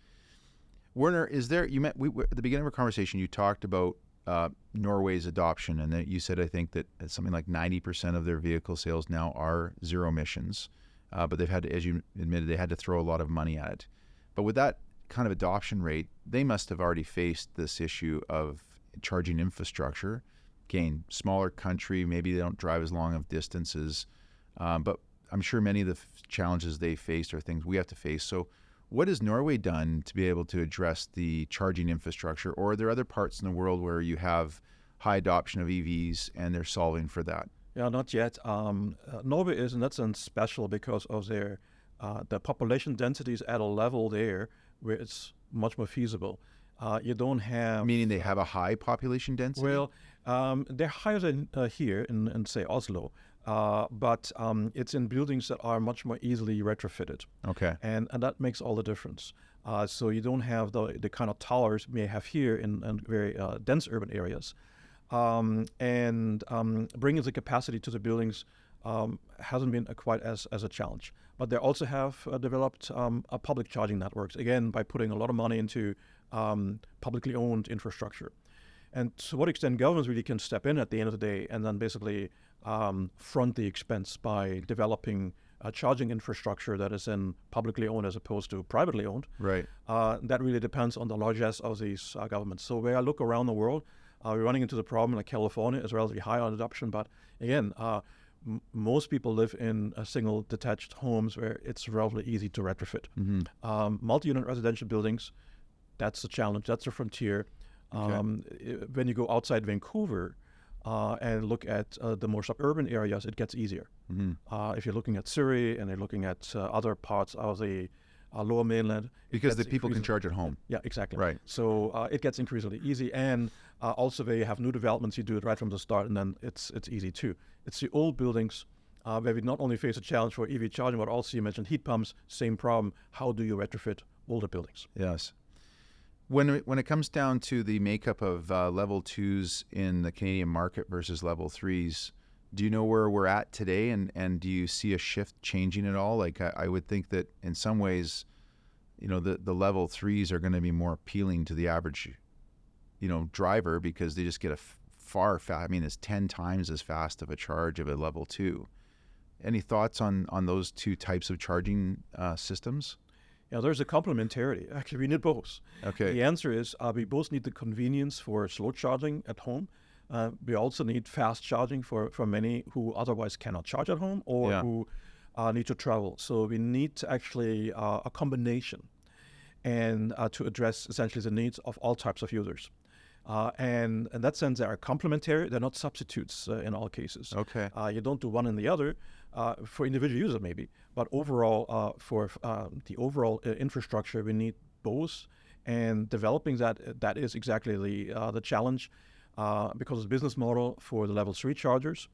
S1: Werner, is there, at the beginning of our conversation, you talked about Norway's adoption, and that you said, I think, that something like 90% of their vehicle sales now are zero emissions, but they've had to, as you admitted, they had to throw a lot of money at it. But with that kind of adoption rate, they must have already faced this issue of charging infrastructure. Again, smaller country, maybe they don't drive as long of distances, but I'm sure many of the challenges they faced are things we have to face. So what has Norway done to be able to address the charging infrastructure? Or are there other parts in the world where you have high adoption of EVs and they're solving for that?
S2: Yeah, not yet. Norway is in that sense special because of their the population density is at a level there where it's much more feasible. You don't have...
S1: Meaning they have a high population density?
S2: Well, they're higher than here in, say, Oslo. But it's in buildings that are much more easily retrofitted.
S1: Okay.
S2: And that makes all the difference. So you don't have the kind of towers we may have here in very dense urban areas. And bringing the capacity to the buildings hasn't been quite as a challenge. But they also have developed public charging networks, again, by putting a lot of money into publicly owned infrastructure. And to what extent governments really can step in at the end of the day and then basically front the expense by developing charging infrastructure that is then publicly owned as opposed to privately owned.
S1: Right.
S2: That really depends on the largesse of these governments. So where I look around the world, we're running into the problem like California is relatively high on adoption, but again, most people live in single detached homes where it's relatively easy to retrofit. Multi-unit residential buildings, that's the challenge, that's the frontier. When you go outside Vancouver and look at the more suburban areas, it gets easier. If you're looking at Surrey and you're looking at other parts of the lower mainland.
S1: Because the people can charge at home.
S2: Yeah, exactly.
S1: Right.
S2: So it gets increasingly easy. And also where you have new developments, you do it right from the start, and then it's easy too. It's the old buildings where we not only face a challenge for EV charging, but also you mentioned heat pumps, same problem. How do you retrofit older buildings?
S1: Yes. When it comes down to the makeup of level 2s in the Canadian market versus level 3s, do you know where we're at today, and do you see a shift changing at all? Like I would think that in some ways, the level 3s are going to be more appealing to the average, driver, because they just get it's 10 times as fast of a charge of a level 2. Any thoughts on those two types of charging systems?
S2: Yeah, there's a complementarity. Actually, we need both.
S1: Okay.
S2: The answer is we both need the convenience for slow charging at home. We also need fast charging for many who otherwise cannot charge at home or who need to travel. So we need actually a combination and to address essentially the needs of all types of users. And in that sense, they are complementary. They're not substitutes in all cases.
S1: Okay.
S2: You don't do one and the other for individual users maybe, but overall for the overall infrastructure, we need both. And developing that is exactly the challenge because the business model for the level 3 chargers,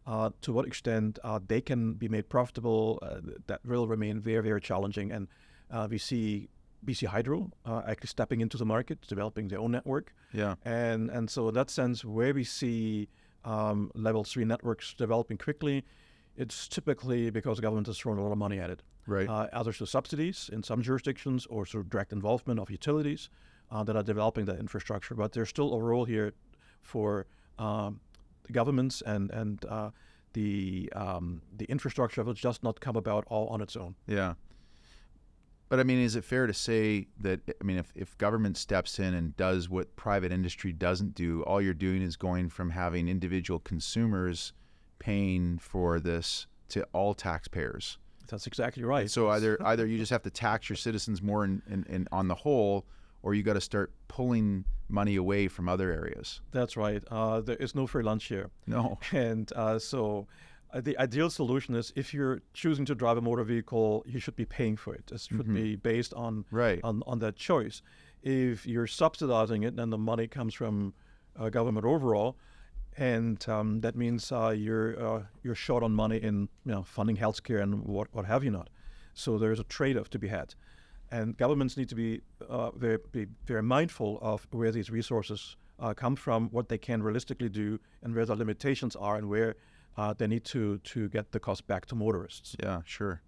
S2: to what extent they can be made profitable, that will remain very, very challenging. And we see BC Hydro actually stepping into the market, developing their own network.
S1: Yeah.
S2: And so in that sense, where we see level 3 networks developing quickly, it's typically because the government has thrown a lot of money at it.
S1: Right.
S2: Either through subsidies in some jurisdictions or through direct involvement of utilities. that are developing that infrastructure. But there's still a role here for the governments and the infrastructure will just not come about all on its own.
S1: Yeah. But I mean, is it fair to say that, I mean, if government steps in and does what private industry doesn't do, all you're doing is going from having individual consumers paying for this to all taxpayers?
S2: That's exactly right.
S1: So either you just have to tax your citizens more in on the whole, or you got to start pulling money away from other areas.
S2: That's right. There is no free lunch here.
S1: No.
S2: And so the ideal solution is if you're choosing to drive a motor vehicle, you should be paying for it. It should be based on,
S1: Right.
S2: on that choice. If you're subsidizing it, then the money comes from government overall. And that means you're short on money in funding healthcare and what have you not. So there's a trade-off to be had, and governments need to be very mindful of where these resources come from, what they can realistically do, and where the limitations are, and where they need to get the cost back to motorists.
S1: Yeah, sure.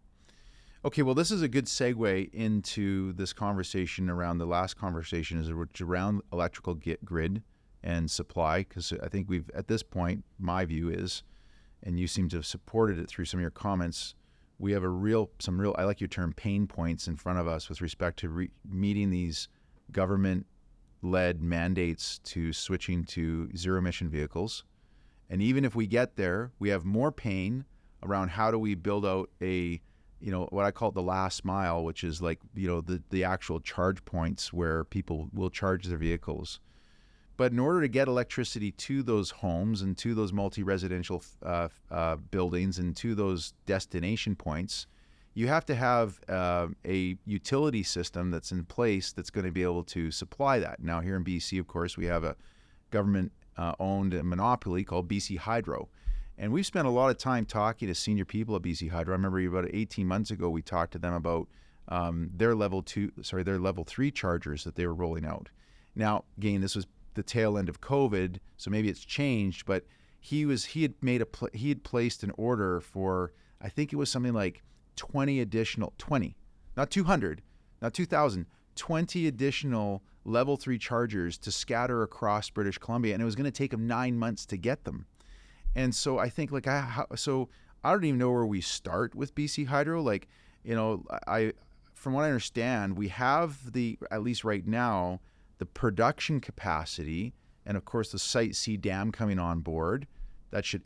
S1: Okay, well, this is a good segue into this conversation around the last conversation, which is around electrical grid and supply, because I think we've, at this point, my view is, and you seem to have supported it through some of your comments, we have some real, I like your term, pain points in front of us with respect to meeting these government-led mandates to switching to zero-emission vehicles. And even if we get there, we have more pain around how do we build out a, what I call the last mile, which is like, the actual charge points where people will charge their vehicles. But in order to get electricity to those homes and to those multi-residential buildings and to those destination points, you have to have a utility system that's in place that's going to be able to supply that. Now, here in BC, of course, we have a government-owned monopoly called BC Hydro. And we've spent a lot of time talking to senior people at BC Hydro. I remember about 18 months ago, we talked to them about their level 3 chargers that they were rolling out. Now, again, this was the tail end of COVID, so maybe it's changed, but he had placed an order for, I think it was something like 20, not 200, not 2,000, 20 additional level 3 chargers to scatter across British Columbia, and it was going to take him 9 months to get them. And so I think, so I don't even know where we start with BC Hydro. From what I understand, we have at least right now, the production capacity, and of course the Site C dam coming on board, that should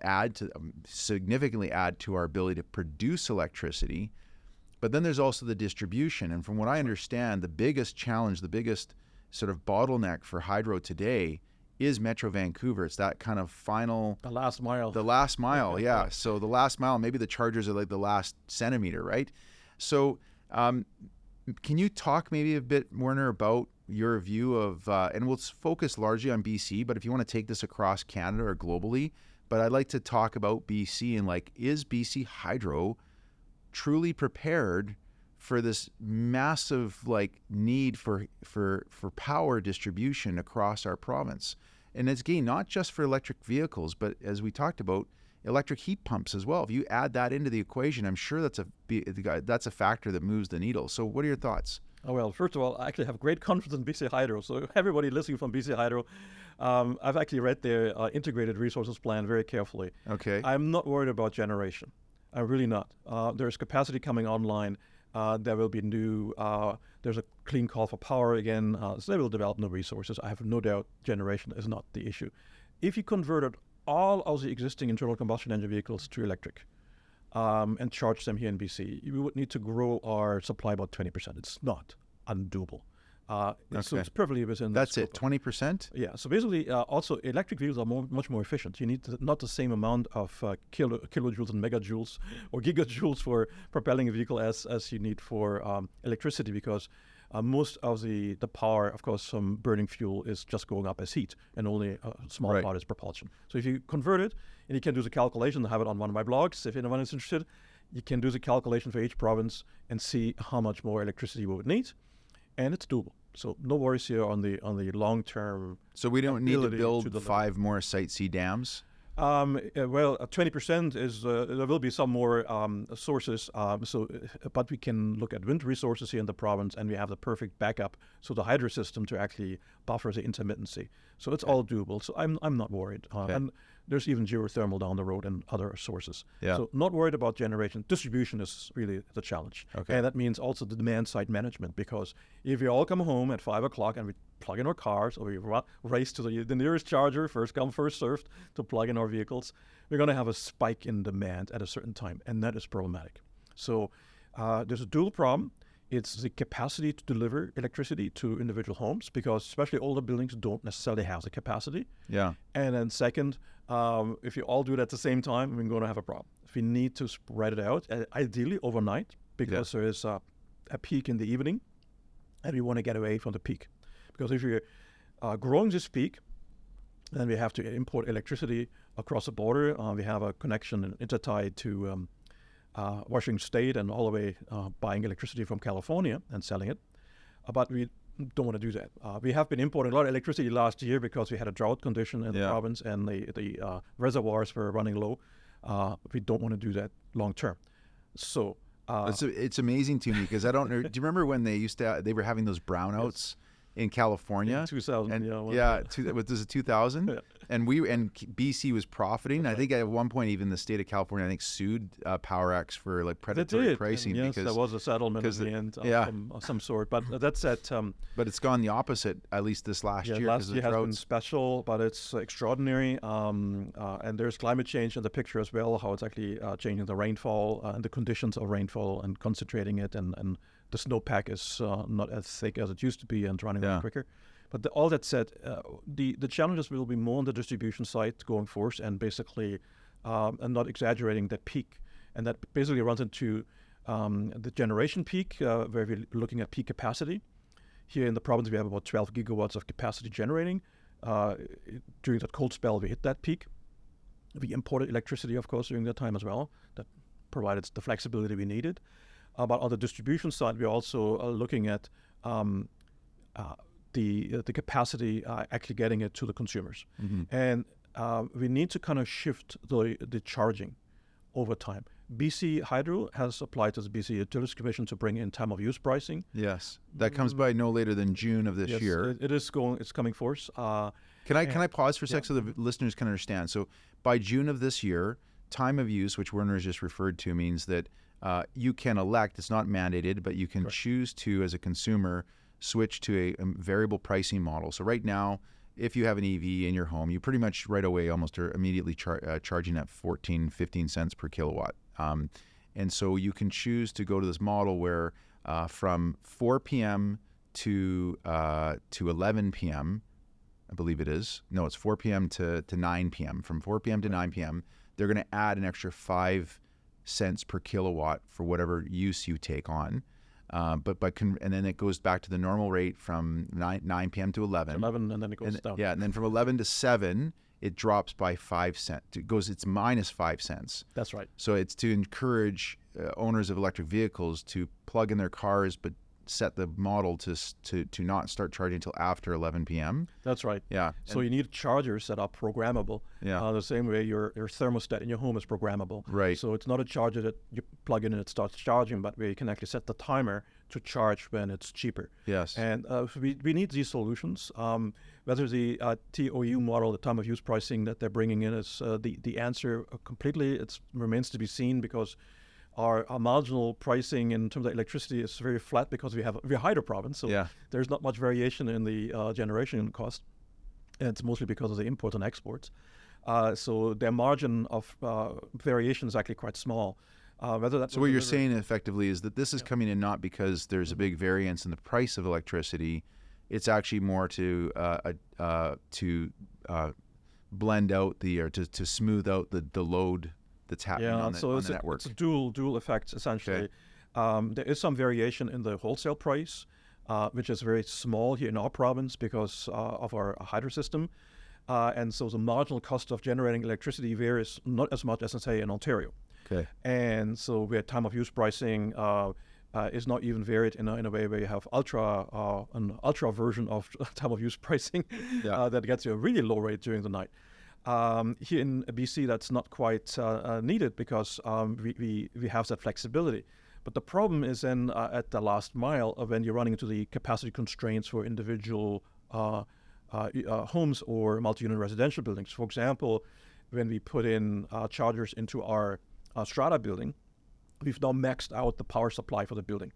S1: significantly add to our ability to produce electricity. But then there's also the distribution. And from what I understand, the biggest challenge, the biggest sort of bottleneck for hydro today is Metro Vancouver. It's that kind of final...
S2: The last mile.
S1: The last mile, yeah. So the last mile, maybe the chargers are like the last centimeter, right? So can you talk maybe a bit, Werner, about your view of, and we'll focus largely on BC, but if you want to take this across Canada or globally, but I'd like to talk about BC and is BC Hydro truly prepared for this massive need for power distribution across our province? And it's, again, not just for electric vehicles, but as we talked about, electric heat pumps as well. If you add that into the equation, I'm sure that's a factor that moves the needle. So what are your thoughts?
S2: Oh, well, first of all, I actually have great confidence in BC Hydro. So everybody listening from BC Hydro, I've actually read their integrated resources plan very carefully.
S1: Okay.
S2: I'm not worried about generation. I'm really not. There's capacity coming online. There will be there's a clean call for power again. So they will develop new resources. I have no doubt generation is not the issue. If you converted all of the existing internal combustion engine vehicles to electric, and charge them here in BC, we would need to grow our supply about 20%. It's not undoable. So it's perfectly within
S1: That's it, 20%?
S2: Yeah, so basically also electric vehicles are much more efficient. You need not the same amount of kilojoules and megajoules or gigajoules for propelling a vehicle as you need for electricity, because most of the power, of course, from burning fuel is just going up as heat, and only a small part is propulsion. So if you convert it, and you can do the calculation, I have it on one of my blogs, if anyone is interested, you can do the calculation for each province and see how much more electricity we would need, and it's doable. So no worries here on the long-term.
S1: So we don't need to build 5 more Site C dams?
S2: Well, 20% is there will be some more sources. But we can look at wind resources here in the province, and we have the perfect backup. So the hydro system to actually buffer the intermittency. So it's all doable. So I'm not worried. And there's even geothermal down the road and other sources.
S1: Yeah.
S2: So not worried about generation. Distribution is really the challenge.
S1: Okay.
S2: And that means also the demand side management, because if we all come home at 5 o'clock and we plug in our cars, or we race to the nearest charger, first come, first served, to plug in our vehicles, we're going to have a spike in demand at a certain time, and that is problematic. So there's a dual problem. It's the capacity to deliver electricity to individual homes, because especially older buildings don't necessarily have the capacity.
S1: Yeah.
S2: And then second, if you all do it at the same time, we're going to have a problem. We need to spread it out, ideally overnight, because there is a peak in the evening, and we want to get away from the peak. Because if you're growing this peak, then we have to import electricity across the border. We have a connection intertied to Washington State, and all the way buying electricity from California and selling it. But we don't want to do that. We have been importing a lot of electricity last year because we had a drought condition in the province, and the reservoirs were running low. We don't want to do that long term. So
S1: it's amazing to me, because I don't know. Do you remember when they were having those brownouts in California?
S2: In 2000.
S1: And, was it 2000?
S2: Yeah.
S1: And BC was profiting. I think at one point even the state of California, I think, sued PowerX for like predatory pricing.
S2: And yes,
S1: because
S2: there was a settlement at the end of some sort. But that's at.
S1: But it's gone the opposite, at least this last year.
S2: Last year has been special, but it's extraordinary. And there's climate change in the picture as well, how it's actually changing the rainfall and the conditions of rainfall and concentrating it, and the snowpack is not as thick as it used to be and running quicker. But all that said, the challenges will be more on the distribution side going forward, and basically and not exaggerating that peak. And that basically runs into the generation peak, where we're looking at peak capacity. Here in the province, we have about 12 gigawatts of capacity generating. During that cold spell, we hit that peak. We imported electricity, of course, during that time as well. That provided the flexibility we needed. But on the distribution side, we're also looking at the capacity actually getting it to the consumers. Mm-hmm. And we need to kind of shift the charging over time. BC Hydro has applied to the BC Utilities Commission to bring in time of use pricing.
S1: Yes, that comes by no later than June of this year.
S2: It's coming forth.
S1: Can I pause for a sec so the listeners can understand? So by June of this year, time of use, which Werner has just referred to, means that you can elect, it's not mandated, but you can choose to, as a consumer, switch to a variable pricing model. So right now, if you have an EV in your home, you pretty much right away almost are immediately charging at 15 cents per kilowatt. And so you can choose to go to this model where from 4 p.m. to 11 p.m., I believe it is. No, it's 4 p.m. to 9 p.m. From 4 p.m. to 9 p.m., they're going to add an extra 5 cents per kilowatt for whatever use you take on. And then it goes back to the normal rate from 9 p.m. to 11.
S2: 11, and then it goes down.
S1: Yeah, and then from 11 to 7, it drops by 5 cents. It's minus 5 cents.
S2: That's right.
S1: So it's to encourage owners of electric vehicles to plug in their cars, but set the model to not start charging until after 11 p.m.
S2: That's right.
S1: Yeah.
S2: So you need chargers that are programmable.
S1: Yeah.
S2: The same way your thermostat in your home is programmable.
S1: Right.
S2: So it's not a charger that you plug in and it starts charging, but where you can actually set the timer to charge when it's cheaper.
S1: Yes.
S2: And we need these solutions. Whether the TOU model, the time of use pricing that they're bringing in, is the answer completely. It remains to be seen, because our marginal pricing in terms of electricity is very flat, because we're a hydro province, so there's not much variation in the generation cost, and it's mostly because of the imports and exports. So their margin of variation is actually quite small.
S1: So what you're saying effectively is that this is coming in not because there's a big variance in the price of electricity. It's actually more to blend out to smooth out the load that's happening on the network.
S2: It's a dual effect, essentially. Okay. There is some variation in the wholesale price, which is very small here in our province because of our hydro system. And so the marginal cost of generating electricity varies not as much as, say, in Ontario.
S1: Okay.
S2: And so where time of use pricing is not even varied in a way where you have an ultra version of time of use pricing that gets you a really low rate during the night. Here in BC, that's not quite needed because we have that flexibility. But the problem is then at the last mile when you're running into the capacity constraints for individual homes or multi-unit residential buildings. For example, when we put in chargers into our strata building, we've now maxed out the power supply for the building.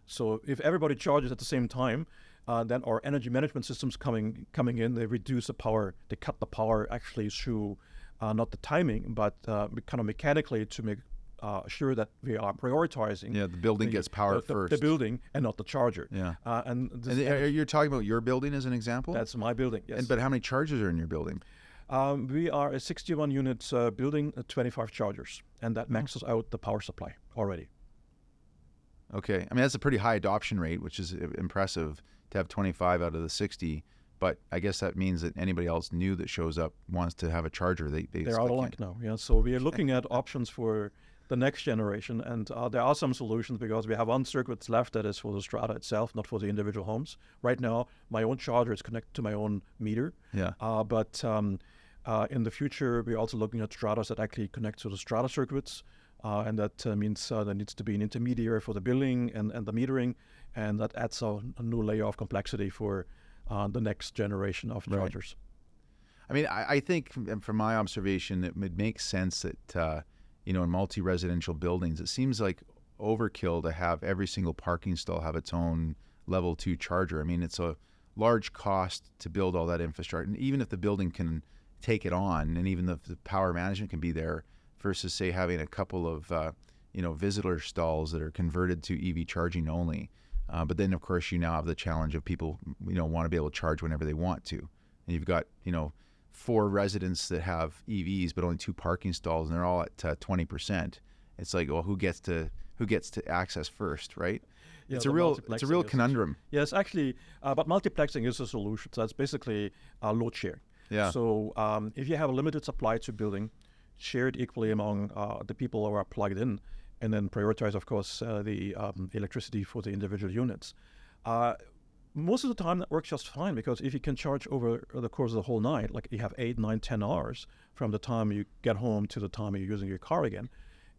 S2: So if everybody charges at the same time, then our energy management systems coming in, they reduce the power, they cut the power actually through not the timing, but kind of mechanically to make sure that we are prioritizing.
S1: Yeah, the building gets power first.
S2: The building and not the charger.
S1: Yeah.
S2: And
S1: you're talking about your building as an example?
S2: That's my building, yes.
S1: But how many chargers are in your building?
S2: We are a 61-unit building, 25 chargers, and that maxes out the power supply already.
S1: Okay. I mean, that's a pretty high adoption rate, which is impressive to have 25 out of the 60. But I guess that means that anybody else new that shows up wants to have a charger.
S2: They're out of luck now. Yeah. So we are looking at options for the next generation, and there are some solutions because we have one circuit left that is for the strata itself, not for the individual homes. Right now, my own charger is connected to my own meter.
S1: Yeah.
S2: But in the future, we're also looking at stratas that actually connect to the strata circuits. And that means there needs to be an intermediary for the billing and the metering, and that adds a new layer of complexity for the next generation of chargers.
S1: Right. I mean, I think from my observation, it would make sense that, in multi-residential buildings, it seems like overkill to have every single parking stall have its own level 2 charger. I mean, it's a large cost to build all that infrastructure. And even if the building can take it on, and even if the power management can be there, versus say having a couple of visitor stalls that are converted to EV charging only. But then of course you now have the challenge of people want to be able to charge whenever they want to, and you've got 4 residents that have EVs but only 2 parking stalls, and they're all at 20%. It's like, well, who gets to access first, right?
S2: Yeah,
S1: it's a real conundrum.
S2: Yes, actually, but multiplexing is a solution. So that's basically load sharing.
S1: Yeah.
S2: So if you have a limited supply to building, share it equally among the people who are plugged in, and then prioritize, of course, the electricity for the individual units. Most of the time that works just fine, because if you can charge over the course of the whole night, like you have 8, 9, 10 hours from the time you get home to the time you're using your car again,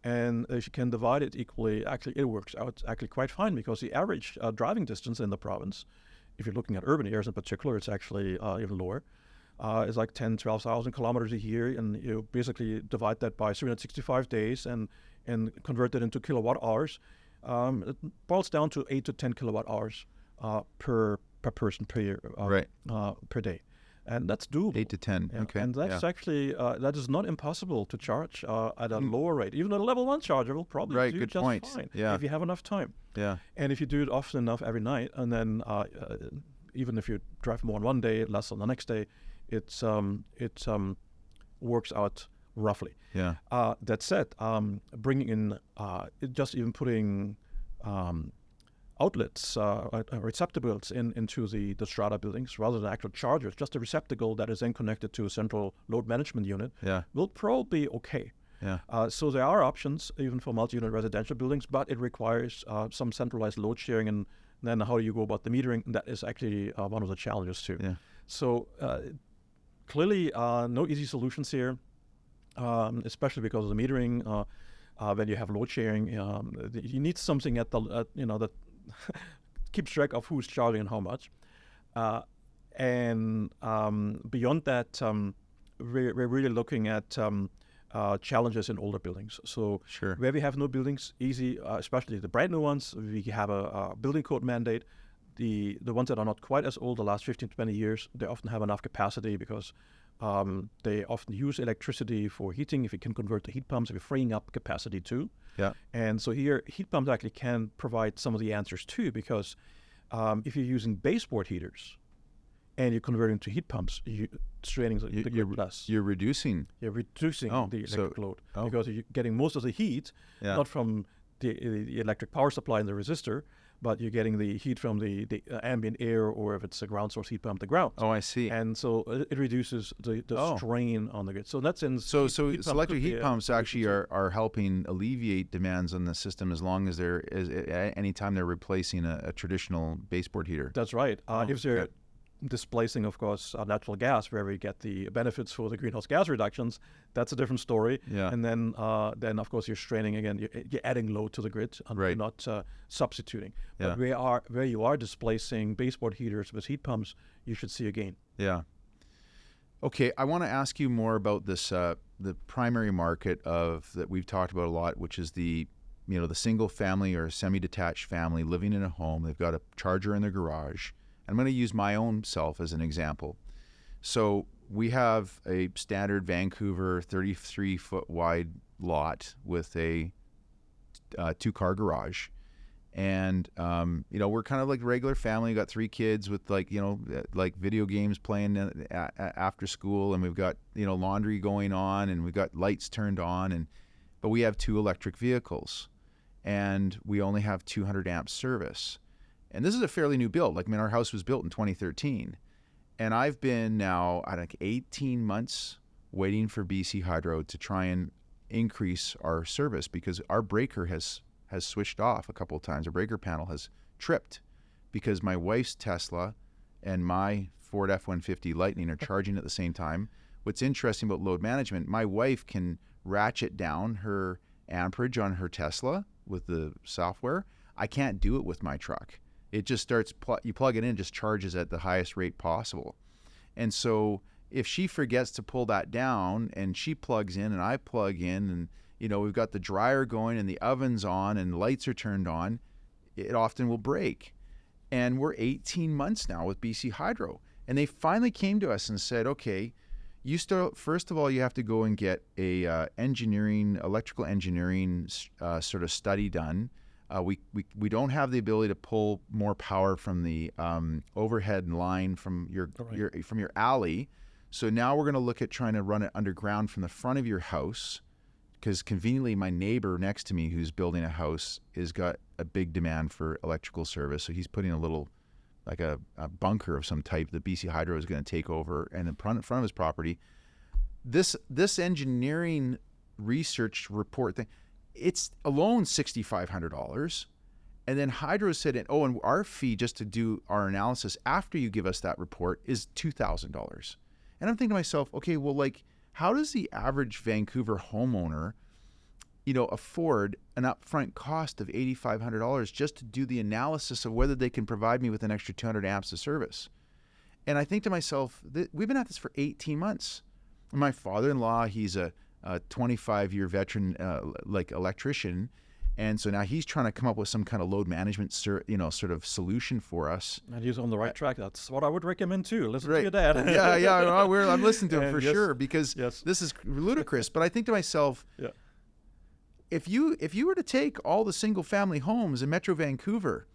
S2: and if you can divide it equally, actually it works out actually quite fine, because the average driving distance in the province, if you're looking at urban areas in particular, it's actually even lower. It's like 10, 12,000 kilometers a year, and you basically divide that by 365 days and convert it into kilowatt hours. It boils down to 8 to 10 kilowatt hours per person per year, per day, and that's doable.
S1: 8 to 10.
S2: Yeah.
S1: Okay.
S2: And that's actually that is not impossible to charge at a lower rate. Even a level 1 charger will probably do just fine if you have enough time.
S1: Yeah.
S2: And if you do it often enough every night, and then even if you drive more on one day, less on the next day, it works out roughly.
S1: Yeah.
S2: That said, bringing in just even putting outlets, receptacles into the strata buildings rather than actual chargers, just a receptacle that is then connected to a central load management unit, will probably be okay.
S1: Yeah.
S2: So there are options even for multi-unit residential buildings, but it requires some centralized load sharing, and then how do you go about the metering? That is actually one of the challenges too.
S1: Yeah.
S2: So clearly no easy solutions here, especially because of the metering. When you have load sharing, you need something that keeps track of who's charging and how much. And beyond that, we're really looking at challenges in older buildings. So where we have no buildings, easy, especially the brand new ones, we have a building code mandate. The ones that are not quite as old, the last 15, 20 years, they often have enough capacity because they often use electricity for heating. If you can convert to heat pumps, we're freeing up capacity too.
S1: Yeah.
S2: And so here, heat pumps actually can provide some of the answers too, because if you're using baseboard heaters and you're converting to heat pumps, you're straining the grid less.
S1: You're reducing
S2: the electric load because you're getting most of the heat not from the electric power supply and the resistor, but you're getting the heat from the ambient air, or if it's a ground source heat pump, the ground.
S1: Oh, I see.
S2: And so it reduces the strain on the grid. So that's in.
S1: So electric heat pumps actually are helping alleviate demands on the system as long as anytime they're replacing a traditional baseboard heater.
S2: That's right. If they're displacing, of course, natural gas, where we get the benefits for the greenhouse gas reductions. That's a different story.
S1: Yeah.
S2: And then of course, you're straining again. You're adding load to the grid, and
S1: Right.
S2: you're not substituting.
S1: Yeah.
S2: But where you are displacing baseboard heaters with heat pumps, you should see a gain.
S1: Yeah. Okay, I want to ask you more about this, the primary market that we've talked about a lot, which is the single family or semi-detached family living in a home. They've got a charger in their garage. I'm going to use my own self as an example. So we have a standard Vancouver 33-foot wide lot with a two-car garage. And, we're kind of like a regular family. We got 3 kids with like video games playing after school. And we've got, laundry going on, and we've got lights turned on. But we have 2 electric vehicles, and we only have 200 amp service. And this is a fairly new build. Our house was built in 2013. And I've been now, 18 months waiting for BC Hydro to try and increase our service, because our breaker has switched off a couple of times. Our breaker panel has tripped because my wife's Tesla and my Ford F-150 Lightning are charging at the same time. What's interesting about load management, my wife can ratchet down her amperage on her Tesla with the software. I can't do it with my truck. It just starts, you plug it in, just charges at the highest rate possible. And so if she forgets to pull that down, and she plugs in and I plug in, and we've got the dryer going and the oven's on and the lights are turned on, it often will break. And we're 18 months now with BC Hydro. And they finally came to us and said, okay, first of all, you have to go and get a electrical engineering sort of study done. We don't have the ability to pull more power from the overhead line from your alley. So now we're going to look at trying to run it underground from the front of your house, because conveniently my neighbor next to me who's building a house has got a big demand for electrical service. So he's putting a little, like a bunker of some type that BC Hydro is going to take over and in front of his property. This engineering research report thing, it's alone $6,500. And then Hydro said, and our fee just to do our analysis after you give us that report is $2,000. And I'm thinking to myself, okay, well, how does the average Vancouver homeowner, afford an upfront cost of $8,500 just to do the analysis of whether they can provide me with an extra 200 amps of service? And I think to myself, we've been at this for 18 months. My father-in-law, he's a 25-year veteran, electrician. And so now he's trying to come up with some kind of load management, sort of solution for us.
S2: And he's on the right track. That's what I would recommend too. Listen
S1: right.
S2: to your dad.
S1: I'm listening to him for sure, because this is ludicrous. But I think to myself, if you were to take all the single-family homes in Metro Vancouver,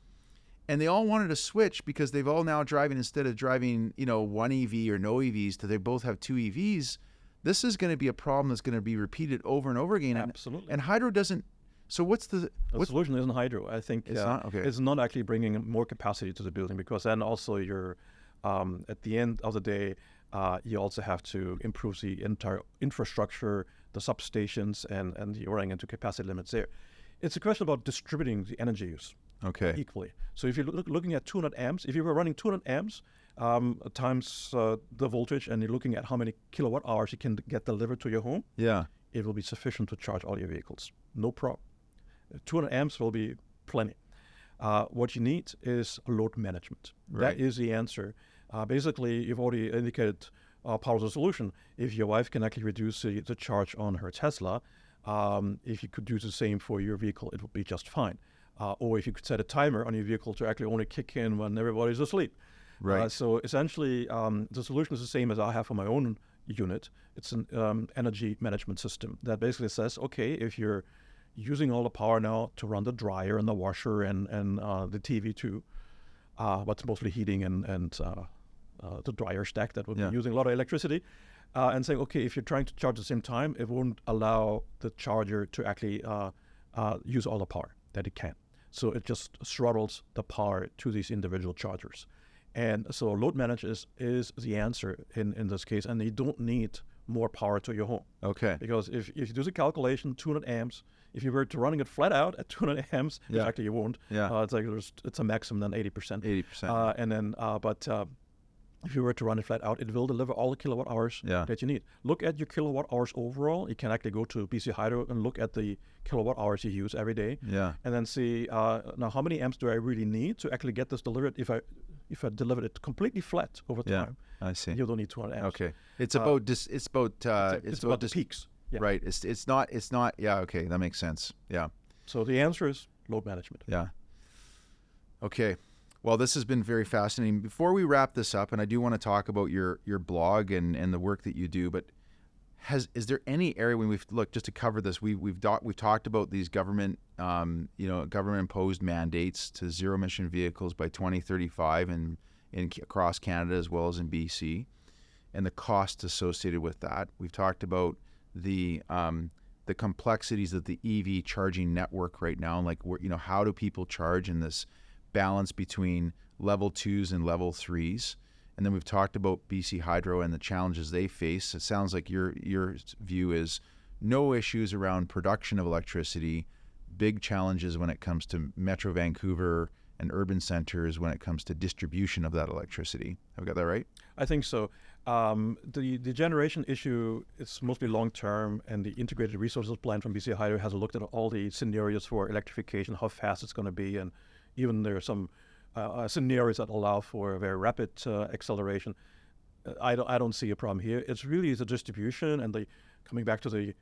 S1: and they all wanted to switch because they've all now driving, instead of driving, one EV or no EVs, to they both have 2 EVs, this is going to be a problem that's going to be repeated over and over again.
S2: Absolutely.
S1: And Hydro doesn't. So the
S2: solution isn't Hydro. I think it's not actually bringing more capacity to the building, because then also you're, at the end of the day, you also have to improve the entire infrastructure, the substations, and you're running into capacity limits there. It's a question about distributing the energy use equally. So if you're looking at 200 amps, if you were running 200 amps times the voltage, and you're looking at how many kilowatt hours you can get delivered to your home, it will be sufficient to charge all your vehicles. No problem. 200 amps will be plenty. What you need is load management.
S1: Right.
S2: That is the answer. Basically, you've already indicated part of the solution. If your wife can actually reduce the charge on her Tesla, if you could do the same for your vehicle, it would be just fine. Or if you could set a timer on your vehicle to actually only kick in when everybody's asleep.
S1: Right.
S2: So essentially, the solution is the same as I have for my own unit. It's an energy management system that basically says, okay, if you're using all the power now to run the dryer and the washer and the TV too, but mostly heating and the dryer stack that would be using a lot of electricity, and saying, okay, if you're trying to charge at the same time, it won't allow the charger to actually use all the power that it can. So it just throttles the power to these individual chargers. And so load management is the answer in this case, and you don't need more power to your home.
S1: Okay.
S2: Because if you do the calculation, 200 amps, if you were to running it flat out at 200 amps, actually you won't. It's like it's a maximum then 80%.
S1: 80%.
S2: And then, if you were to run it flat out, it will deliver all the kilowatt hours
S1: Yeah.
S2: that you need. Look at your kilowatt hours overall. You can actually go to BC Hydro and look at the kilowatt hours you use every day,
S1: Yeah.
S2: and then see now how many amps do I really need to actually get this delivered. If I delivered it completely flat over
S1: Yeah.
S2: time,
S1: I see.
S2: you don't need 200 amps.
S1: Okay. It's about it's about
S2: It's about the peaks. Yeah.
S1: right. It's not. Yeah. Okay. That makes sense. Yeah.
S2: So the answer is load management.
S1: Yeah. Okay. Well, this has been very fascinating. Before we wrap this up, and I do want to talk about your blog and the work that you do, but is there any area when we've looked just to cover this? We've talked about these government government imposed mandates to zero emission vehicles by 2035 and across Canada as well as in BC, and the costs associated with that. We've talked about the complexities of the EV charging network right now, and like how do people charge in this balance between level 2s and level 3s. And then we've talked about BC Hydro and the challenges they face. It sounds like your view is no issues around production of electricity, big challenges when it comes to Metro Vancouver and urban centers when it comes to distribution of that electricity. Have I got that right?
S2: I think so. The generation issue is mostly long term, and the integrated resources plan from BC Hydro has looked at all the scenarios for electrification, how fast it's going to be, and even there are some scenarios that allow for a very rapid acceleration. I don't see a problem here. It's really the distribution and coming back to the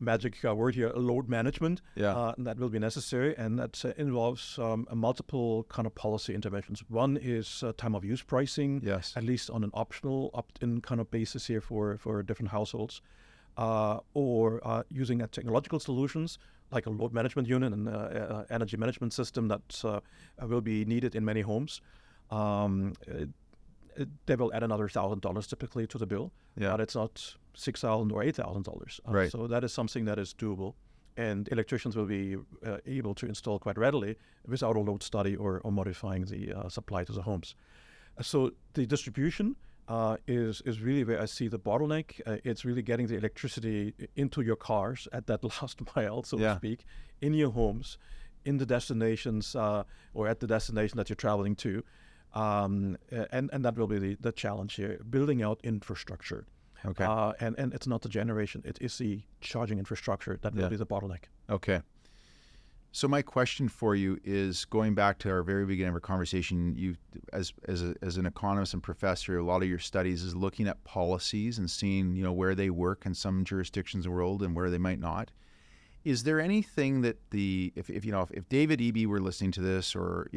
S2: magic word here, load management.
S1: Yeah.
S2: That will be necessary, and that involves multiple kind of policy interventions. One is time of use pricing,
S1: Yes.
S2: at least on an optional opt-in kind of basis here for different households, or using technological solutions like a load management unit and energy management system that will be needed in many homes. They will add another $1,000 typically to the bill,
S1: Yeah.
S2: but it's not $6,000 or $8,000.
S1: Right.
S2: So that is something that is doable, and electricians will be able to install quite readily without a load study or modifying the supply to the homes. So the distribution is really where I see the bottleneck. It's really getting the electricity into your cars at that last mile, so
S1: Yeah.
S2: to speak, in your homes, in the destinations or at the destination that you're traveling to. And that will be the challenge here, building out infrastructure.
S1: Okay.
S2: And it's not the generation, it is the charging infrastructure that will
S1: Yeah.
S2: be the bottleneck.
S1: Okay. So my question for you is going back to our very beginning of our conversation. You, as an economist and professor, a lot of your studies is looking at policies and seeing where they work in some jurisdictions in the world and where they might not. Is there anything that if David Eby were listening to this, or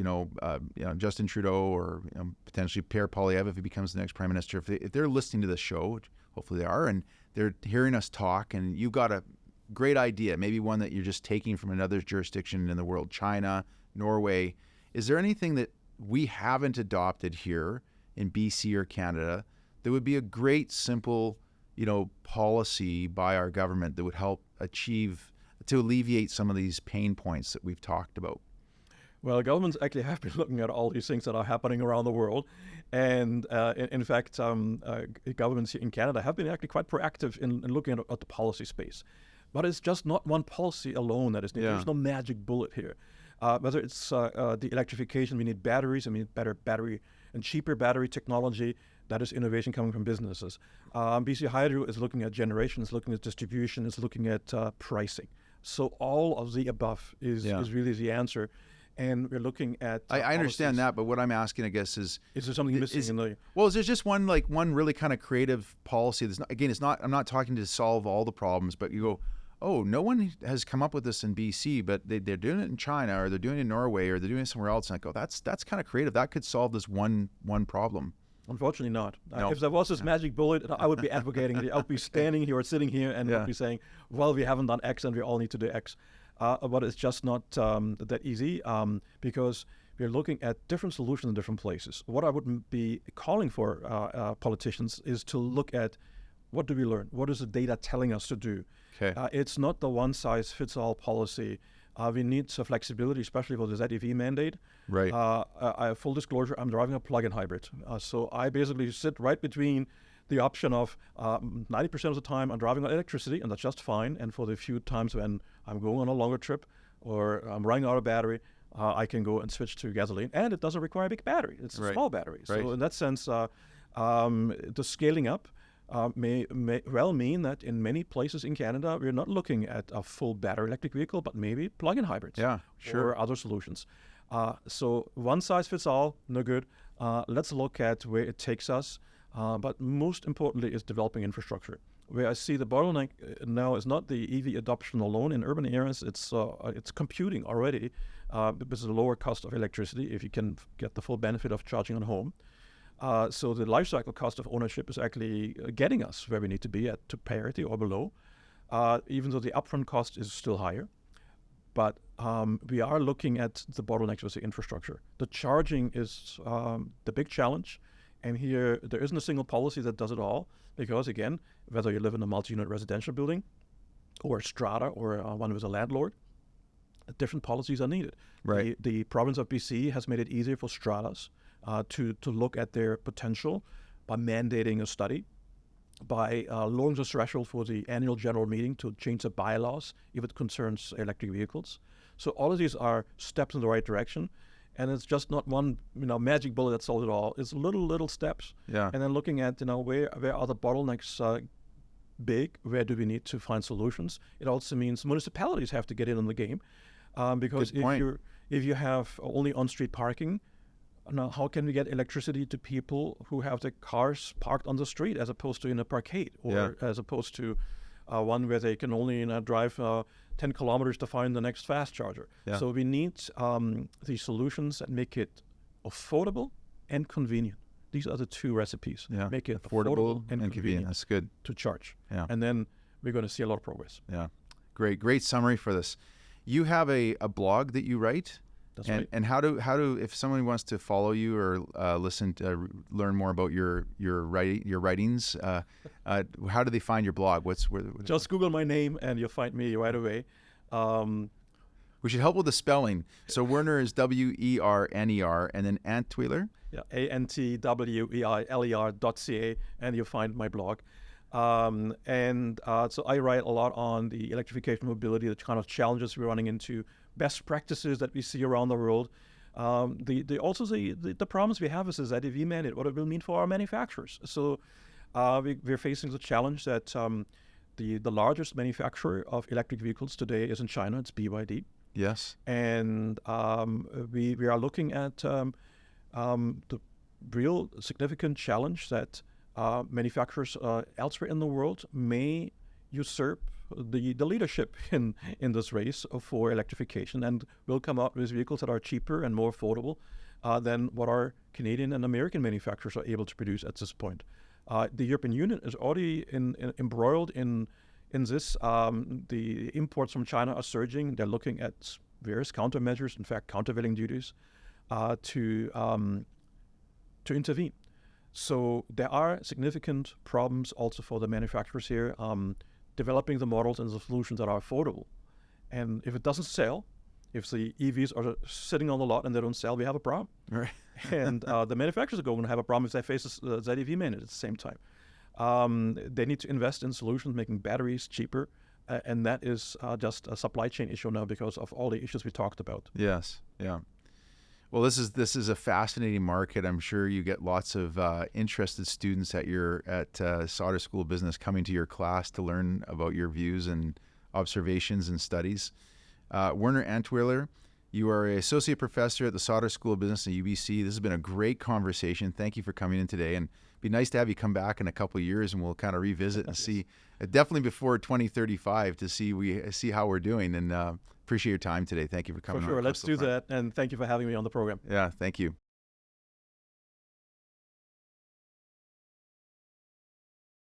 S1: Justin Trudeau, or potentially Pierre Poilievre if he becomes the next prime minister, if they're listening to this show, which hopefully they are, and they're hearing us talk, and you've got a great idea, maybe one that you're just taking from another jurisdiction in the world, China, Norway, is there anything that we haven't adopted here in BC or Canada that would be a great, simple, policy by our government that would help to alleviate some of these pain points that we've talked about?
S2: Well, governments actually have been looking at all these things that are happening around the world. And in fact, governments here in Canada have been actually quite proactive in looking at the policy space. But it's just not one policy alone that is needed.
S1: Yeah.
S2: There's no magic bullet here. Whether it's the electrification, we need batteries, better battery and cheaper battery technology. That is innovation coming from businesses. BC Hydro is looking at generation, is looking at distribution, is looking at pricing. So all of the above is really the answer. And we're looking at
S1: I understand that, but what I'm asking, I guess, is
S2: there something missing in the...
S1: Well, is there just one really kind of creative policy that's not, I'm not talking to solve all the problems, but you go, oh, no one has come up with this in BC, but they're doing it in China, or they're doing it in Norway, or they're doing it somewhere else, and I go, that's kind of creative. That could solve this one problem.
S2: Unfortunately not.
S1: No.
S2: If there was this magic bullet, I would be advocating it. I would be standing here or sitting here and would be saying, well, we haven't done X and we all need to do X. But it's just not that easy because we're looking at different solutions in different places. What I would be calling for politicians is to look at what do we learn? What is the data telling us to do?
S1: Okay.
S2: It's not the one-size-fits-all policy. We need some flexibility, especially for the ZEV mandate.
S1: Right.
S2: Full disclosure, I'm driving a plug-in hybrid. So I basically sit right between the option of 90% of the time I'm driving on electricity, and that's just fine. And for the few times when I'm going on a longer trip or I'm running out of battery, I can go and switch to gasoline. And it doesn't require a big battery. It's a small battery. So in that sense, The scaling up may well mean that in many places in Canada, we're not looking at a full battery electric vehicle, but maybe plug-in hybrids or other solutions. So one size fits all, no good. Let's look at where it takes us. But most importantly is developing infrastructure. Where I see the bottleneck now is not the EV adoption alone in urban areas, it's computing already because of the lower cost of electricity if you can get the full benefit of charging at home. So the life cycle cost of ownership is actually getting us where we need to be at to parity or below, even though the upfront cost is still higher. But we are looking at the bottlenecks with the infrastructure. The charging is the big challenge. And here, there isn't a single policy that does it all, because again, whether you live in a multi-unit residential building or a strata or one with a landlord, different policies are needed.
S1: Right.
S2: The province of BC has made it easier for stratas to look at their potential by mandating a study, by lowering the threshold for the annual general meeting to change the bylaws if it concerns electric vehicles. So all of these are steps in the right direction. And it's just not one, magic bullet that solves it all. It's little steps.
S1: Yeah.
S2: And then looking at, where are the bottlenecks big? Where do we need to find solutions? It also means municipalities have to get in on the game, because if you have only on-street parking, now how can we get electricity to people who have their cars parked on the street as opposed to in a parkade, or as opposed to one where they can only drive 10 kilometers to find the next fast charger.
S1: Yeah.
S2: So we need the solutions that make it affordable and convenient. These are the two recipes.
S1: Yeah.
S2: Make it affordable and convenient.
S1: That's good.
S2: To charge.
S1: Yeah.
S2: And then we're going to see a lot of progress.
S1: Yeah. Great summary for this. You have a blog that you write.
S2: That's right.
S1: And how do if someone wants to follow you or learn more about your writings, how do they find your blog?
S2: Just Google my name and you'll find me right away.
S1: We should help with the spelling. So Werner is Werner, and then Antweiler.
S2: Yeah, ANTWEILER.ca, and you'll find my blog. So I write a lot on the electrification mobility, the kind of challenges we're running into, best practices that we see around the world. The problems we have is the ZEV mandate, what it will mean for our manufacturers. So we're facing the challenge that the largest manufacturer of electric vehicles today is in China. It's BYD.
S1: Yes.
S2: And we are looking at the real significant challenge that manufacturers elsewhere in the world may usurp the leadership in this race for electrification, and will come out with vehicles that are cheaper and more affordable than what our Canadian and American manufacturers are able to produce at this point. The European Union is already embroiled in this. The imports from China are surging. They're looking at various countermeasures, in fact, countervailing duties, to intervene. So there are significant problems also for the manufacturers here, developing the models and the solutions that are affordable. And if it doesn't sell, if the EVs are sitting on the lot and they don't sell, we have a problem.
S1: Right.
S2: And the manufacturers are going to have a problem if they face the ZEV mandate at the same time. They need to invest in solutions, making batteries cheaper, and that is just a supply chain issue now because of all the issues we talked about.
S1: Yes. Yeah. Well, this is a fascinating market. I'm sure you get lots of interested students at Sauder School of Business coming to your class to learn about your views and observations and studies. Werner Antweiler, you are an associate professor at the Sauder School of Business at UBC. This has been a great conversation. Thank you for coming in today, and it'd be nice to have you come back in a couple of years, and we'll kind of revisit and see, definitely before 2035, to see how we're doing. And appreciate your time today. Thank you for coming.
S2: For sure. Let's do that, and thank you for having me on the program.
S1: Yeah, thank you.